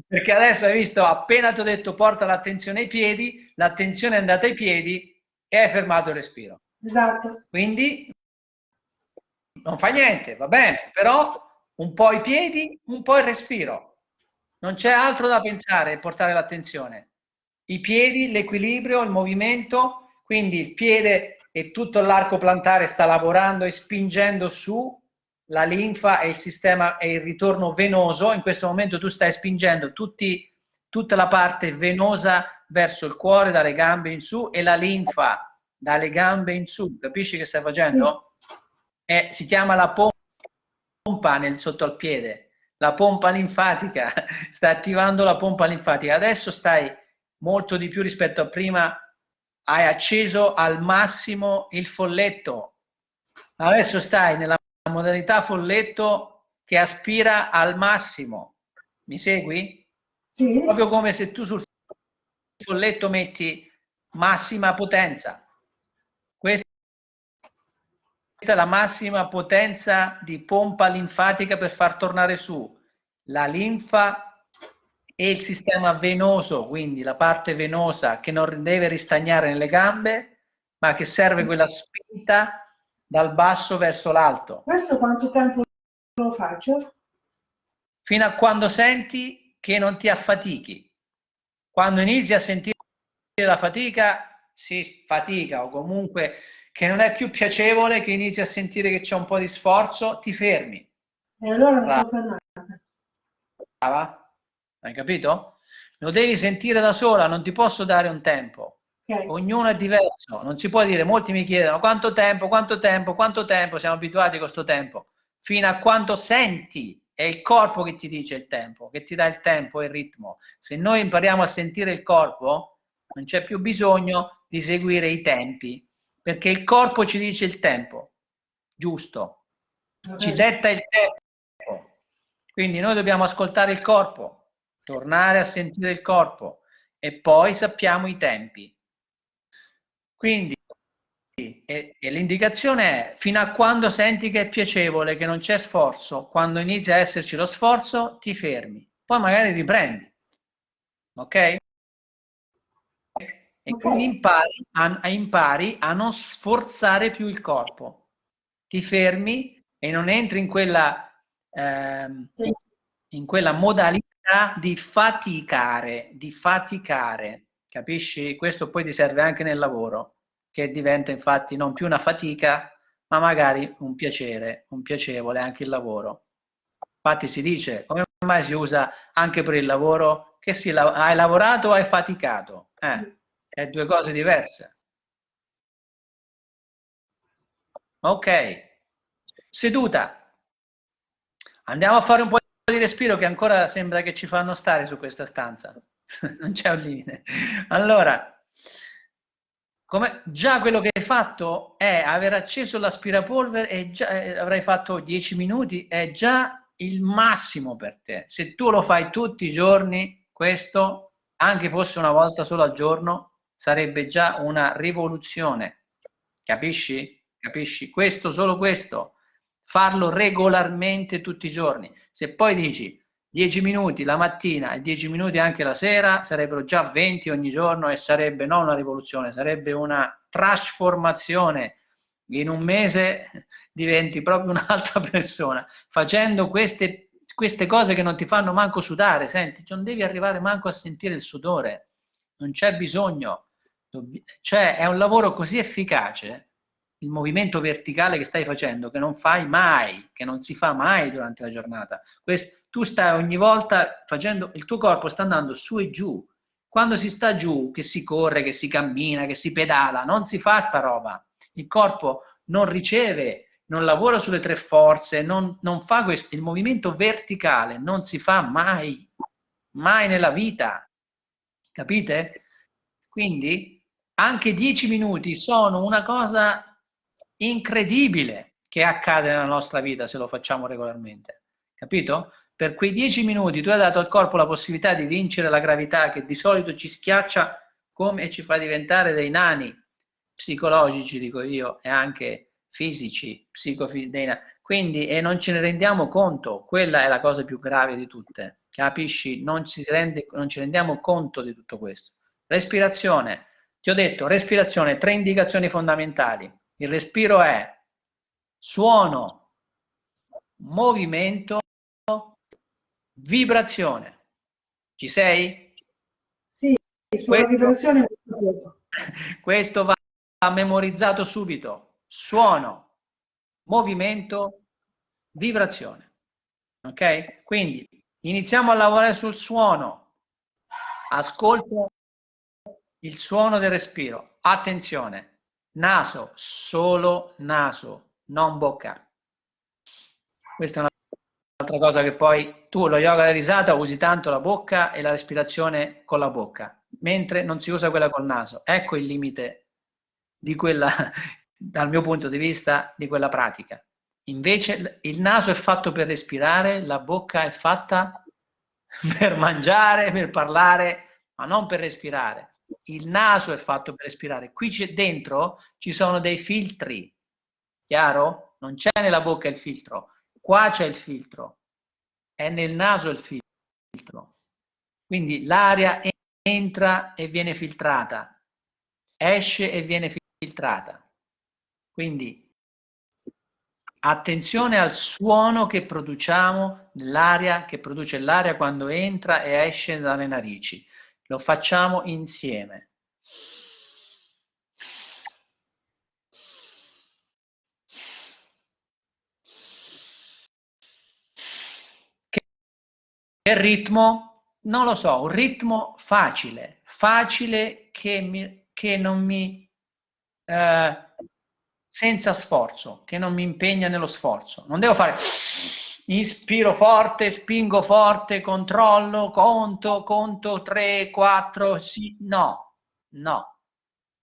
[SPEAKER 1] Perché adesso hai visto, appena ti ho detto porta l'attenzione ai piedi, l'attenzione è andata ai piedi e hai fermato il respiro.
[SPEAKER 2] Esatto.
[SPEAKER 1] Quindi non fa niente, va bene, però un po' i piedi, un po' il respiro. Non c'è altro da pensare, portare l'attenzione. I piedi, l'equilibrio, il movimento, quindi il piede e tutto l'arco plantare sta lavorando e spingendo su la linfa e il sistema e il ritorno venoso. In questo momento tu stai spingendo tutta la parte venosa verso il cuore, dalle gambe in su, e la linfa dalle gambe in su. Capisci che stai facendo?
[SPEAKER 2] Sì.
[SPEAKER 1] Si chiama la pompa sotto al piede, la pompa linfatica, sta attivando la pompa linfatica. Adesso stai molto di più rispetto a prima, hai acceso al massimo il folletto. Adesso stai nella modalità folletto che aspira al massimo. Mi segui?
[SPEAKER 2] Sì.
[SPEAKER 1] Proprio come se tu sul folletto metti massima potenza. Questa è la massima potenza di pompa linfatica per far tornare su la linfa e il sistema venoso, quindi la parte venosa che non deve ristagnare nelle gambe, ma che serve quella spinta dal basso verso l'alto.
[SPEAKER 2] Questo quanto tempo lo faccio?
[SPEAKER 1] Fino a quando senti che non ti affatichi. Quando inizi a sentire la fatica, si fatica o comunque che non è più piacevole, che inizi a sentire che c'è un po' di sforzo, ti fermi.
[SPEAKER 2] E allora mi sono fermata.
[SPEAKER 1] Brava? Hai capito? Lo devi sentire da sola, non ti posso dare un tempo.
[SPEAKER 2] Okay.
[SPEAKER 1] Ognuno è diverso, non si può dire, molti mi chiedono quanto tempo, quanto tempo, quanto tempo, siamo abituati con questo tempo, fino a quanto senti, è il corpo che ti dice il tempo, che ti dà il tempo e il ritmo. Se noi impariamo a sentire il corpo, non c'è più bisogno di seguire i tempi, perché il corpo ci dice il tempo, giusto, ci detta il tempo. Quindi noi dobbiamo ascoltare il corpo, tornare a sentire il corpo e poi sappiamo i tempi. Quindi l'indicazione è fino a quando senti che è piacevole, che non c'è sforzo, quando inizia a esserci lo sforzo ti fermi, poi magari riprendi, ok? E quindi impari a non sforzare più il corpo, ti fermi e non entri in quella modalità di faticare, capisci? Questo poi ti serve anche nel lavoro, che diventa infatti non più una fatica, ma magari un piacere, un piacevole anche il lavoro. Infatti si dice, come mai si usa anche per il lavoro, che hai lavorato o hai faticato? È due cose diverse. Ok, seduta. Andiamo a fare un po' di respiro che ancora sembra che ci fanno stare su questa stanza. Non c'è un limite. Allora, già quello che hai fatto è aver acceso l'aspirapolvere e già avrai fatto 10 minuti, è già il massimo per te. Se tu lo fai tutti i giorni, questo, anche fosse una volta solo al giorno, sarebbe già una rivoluzione. Capisci? Capisci? Questo, solo questo, farlo regolarmente tutti i giorni. Se poi dici 10 minuti la mattina e 10 minuti anche la sera, sarebbero già 20 ogni giorno e sarebbe non una rivoluzione, sarebbe una trasformazione. In un mese diventi proprio un'altra persona, facendo queste cose che non ti fanno manco sudare. Senti, non devi arrivare manco a sentire il sudore, non c'è bisogno. Cioè, è un lavoro così efficace, il movimento verticale che stai facendo, che non fai mai, che non si fa mai durante la giornata. Tu stai ogni volta facendo, il tuo corpo sta andando su e giù. Quando si sta giù, che si corre, che si cammina, che si pedala, non si fa sta roba. Il corpo non riceve, non lavora sulle tre forze, non fa questo. Il movimento verticale non si fa mai, mai nella vita. Capite? Quindi anche 10 minuti sono una cosa incredibile che accade nella nostra vita se lo facciamo regolarmente. Capito? Per quei 10 minuti tu hai dato al corpo la possibilità di vincere la gravità che di solito ci schiaccia come ci fa diventare dei nani psicologici, dico io, e anche fisici, quindi non ce ne rendiamo conto, quella è la cosa più grave di tutte, capisci? Non ci rendiamo conto di tutto questo. Respirazione, ti ho detto, respirazione, 3 indicazioni fondamentali. Il respiro è suono, movimento, vibrazione. Ci sei?
[SPEAKER 2] Sì, sulla vibrazione
[SPEAKER 1] Questo va memorizzato subito. Suono, movimento, vibrazione. Ok? Quindi iniziamo a lavorare sul suono. Ascolto il suono del respiro. Attenzione, naso, solo naso, non bocca. Questa è un'altra cosa che poi tu, lo yoga della risata, usi tanto la bocca e la respirazione con la bocca, mentre non si usa quella col naso. Ecco il limite di quella, dal mio punto di vista, di quella pratica. Invece il naso è fatto per respirare, la bocca è fatta per mangiare, per parlare, ma non per respirare. Il naso è fatto per respirare. Qui dentro ci sono dei filtri, chiaro? Non c'è nella bocca il filtro, qua c'è il filtro, è nel naso il filtro. Quindi l'aria entra e viene filtrata, esce e viene filtrata. Quindi attenzione al suono che produciamo nell'aria, che produce l'aria quando entra e esce dalle narici. Lo facciamo insieme. Che ritmo? Non lo so, un ritmo facile, facile che non mi senza sforzo, che non mi impegna nello sforzo. Non devo fare inspiro forte, spingo forte, controllo, conto 3, 4, sì, no, no.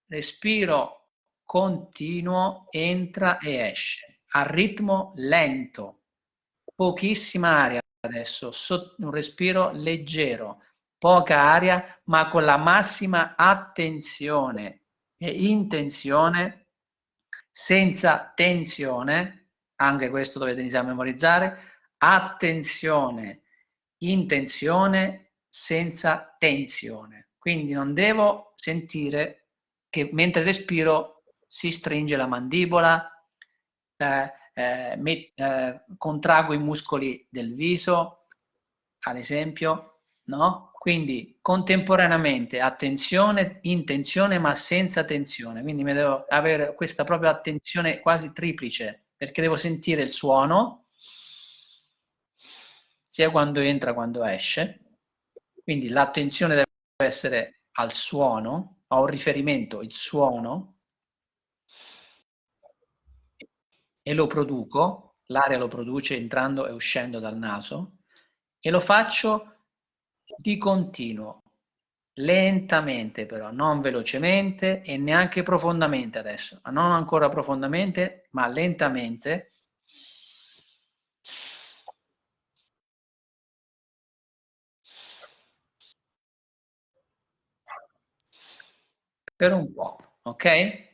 [SPEAKER 1] Respiro continuo, entra e esce, a ritmo lento, pochissima aria adesso, un respiro leggero, poca aria, ma con la massima attenzione e intenzione, senza tensione, anche questo dovete iniziare a memorizzare, attenzione, intenzione, senza tensione. Quindi non devo sentire che mentre respiro si stringe la mandibola, contraggo i muscoli del viso, ad esempio, no? Quindi contemporaneamente attenzione, intenzione, ma senza tensione. Quindi mi devo avere questa propria attenzione quasi triplice, perché devo sentire il suono, sia quando entra, quando esce. Quindi l'attenzione deve essere al suono, a un riferimento, il suono, e lo produco, l'aria lo produce entrando e uscendo dal naso, e lo faccio di continuo, lentamente però, non velocemente e neanche profondamente adesso, non ancora profondamente, ma lentamente. Per un po', ok?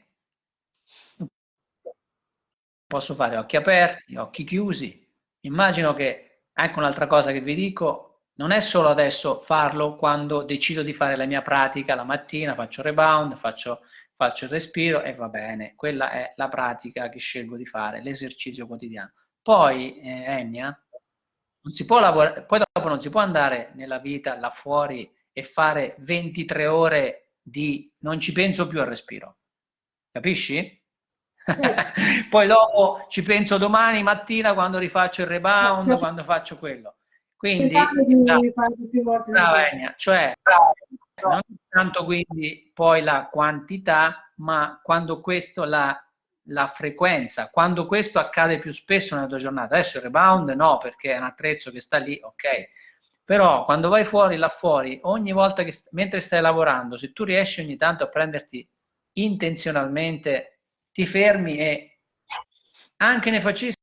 [SPEAKER 1] posso fare occhi aperti, occhi chiusi. Immagino che, anche un'altra cosa che vi dico, non è solo adesso farlo quando decido di fare la mia pratica la mattina, faccio rebound, faccio il respiro e va bene. Quella è la pratica che scelgo di fare, l'esercizio quotidiano. Poi, Enya, non si può lavorare, poi dopo non si può andare nella vita là fuori e fare 23 ore di non ci penso più al respiro. Capisci? Poi dopo ci penso domani mattina quando rifaccio il rebound, quando faccio quello. Quindi,
[SPEAKER 2] di fare più volte nel giorno.
[SPEAKER 1] cioè, non tanto quindi poi la quantità, ma quando questo la frequenza, quando questo accade più spesso nella tua giornata. Adesso il rebound no, perché è un attrezzo che sta lì, ok. Però quando vai fuori, là fuori, ogni volta che mentre stai lavorando, se tu riesci ogni tanto a prenderti intenzionalmente, ti fermi e anche ne facessi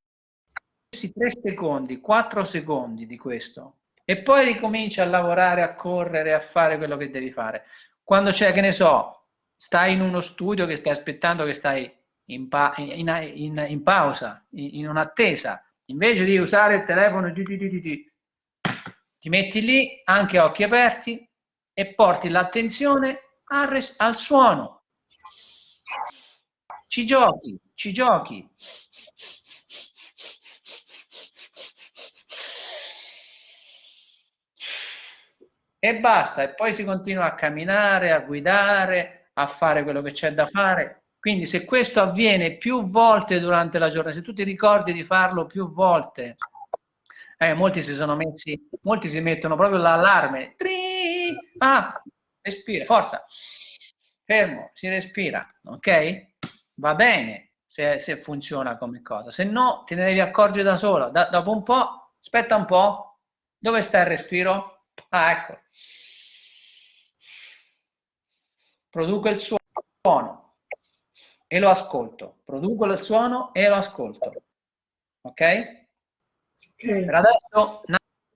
[SPEAKER 1] 3 secondi, 4 secondi di questo e poi ricominci a lavorare, a correre, a fare quello che devi fare. Quando c'è, che ne so, stai in uno studio che stai aspettando, che stai in pausa, in un'attesa, invece di usare il telefono, ti metti lì anche a occhi aperti e porti l'attenzione al suono. Ci giochi, ci giochi. E basta, e poi si continua a camminare, a guidare, a fare quello che c'è da fare. Quindi se questo avviene più volte durante la giornata, se tu ti ricordi di farlo più volte, molti si mettono proprio l'allarme. Ah, respira, forza, fermo, si respira, ok? Va bene se funziona come cosa, se no te ne devi accorgere da solo. Dopo un po', aspetta un po', dove sta il respiro? Ah, ecco. Produco il suono e lo ascolto. Produco il suono e lo ascolto. Ok? Per adesso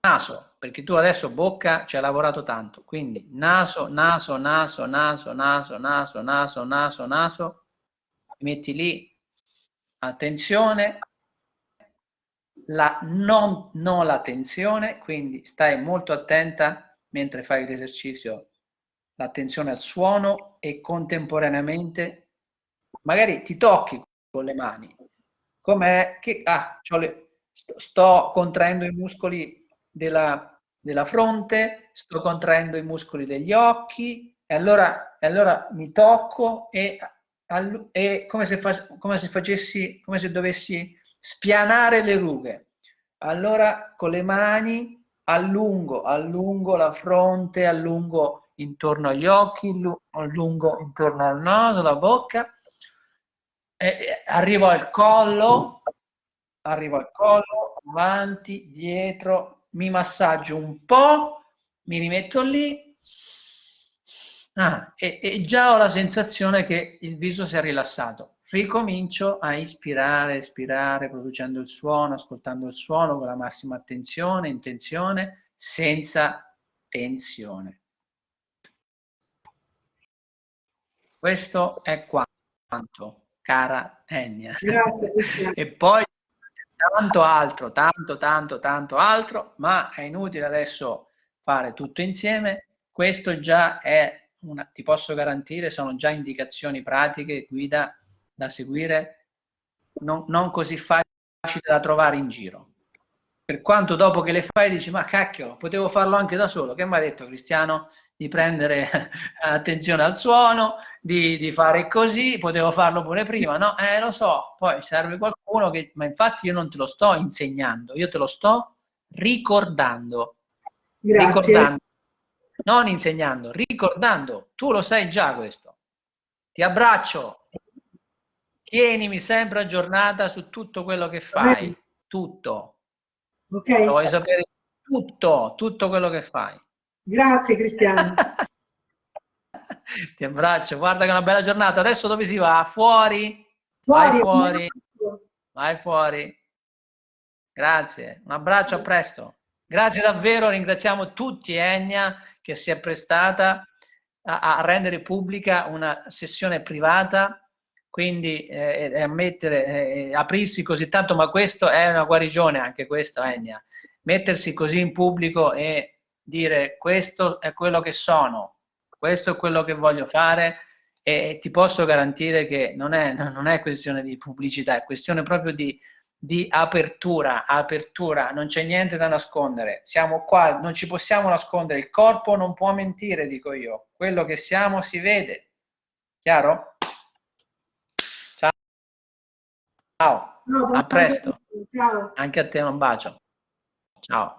[SPEAKER 1] naso, perché tu adesso bocca ci hai lavorato tanto. Quindi naso, naso, naso, naso, naso, naso, naso, naso, naso. Metti lì attenzione. Non la tensione, quindi stai molto attenta mentre fai l'esercizio, l'attenzione al suono e contemporaneamente magari ti tocchi con le mani, com'è che sto contraendo i muscoli della fronte, sto contraendo i muscoli degli occhi e allora mi tocco e come se dovessi spianare le rughe. Allora con le mani allungo la fronte, allungo intorno agli occhi, allungo intorno al naso, la bocca, arrivo al collo, avanti, dietro, mi massaggio un po', mi rimetto lì. E già ho la sensazione che il viso si è rilassato. Ricomincio a ispirare, espirare, producendo il suono, ascoltando il suono con la massima attenzione, intenzione, senza tensione. Questo è quanto, cara Enya.
[SPEAKER 2] Grazie.
[SPEAKER 1] E poi tanto altro, ma è inutile adesso fare tutto insieme. Questo già è ti posso garantire, sono già indicazioni pratiche, guida da seguire, non così facili da trovare in giro. Per quanto dopo che le fai dici, ma cacchio, potevo farlo anche da solo. Che mi ha detto Cristiano? Di prendere attenzione al suono, di fare così, potevo farlo pure prima, no? Lo so, poi serve qualcuno che, ma infatti io non te lo sto insegnando, io te lo sto ricordando.
[SPEAKER 2] Grazie.
[SPEAKER 1] Ricordando, non insegnando, ricordando. Tu lo sai già questo. Ti abbraccio. Tienimi sempre aggiornata su tutto quello che fai. Tutto.
[SPEAKER 2] Ok.
[SPEAKER 1] Lo voglio sapere tutto quello che fai.
[SPEAKER 2] Grazie Cristiano.
[SPEAKER 1] Ti abbraccio, guarda che è una bella giornata. Adesso dove si va? Fuori? Vai fuori. Grazie, un abbraccio, a presto. Grazie davvero, ringraziamo tutti Enya che si è prestata a rendere pubblica una sessione privata quindi ammettere, aprirsi così tanto, ma questo è una guarigione, anche questo, Enya. Mettersi così in pubblico e dire questo è quello che sono, questo è quello che voglio fare, e ti posso garantire che non è questione di pubblicità, è questione proprio di apertura, non c'è niente da nascondere, siamo qua, non ci possiamo nascondere, il corpo non può mentire, dico io, quello che siamo si vede, chiaro? Ciao,
[SPEAKER 2] No,
[SPEAKER 1] a presto,
[SPEAKER 2] ciao.
[SPEAKER 1] anche a te un bacio, ciao.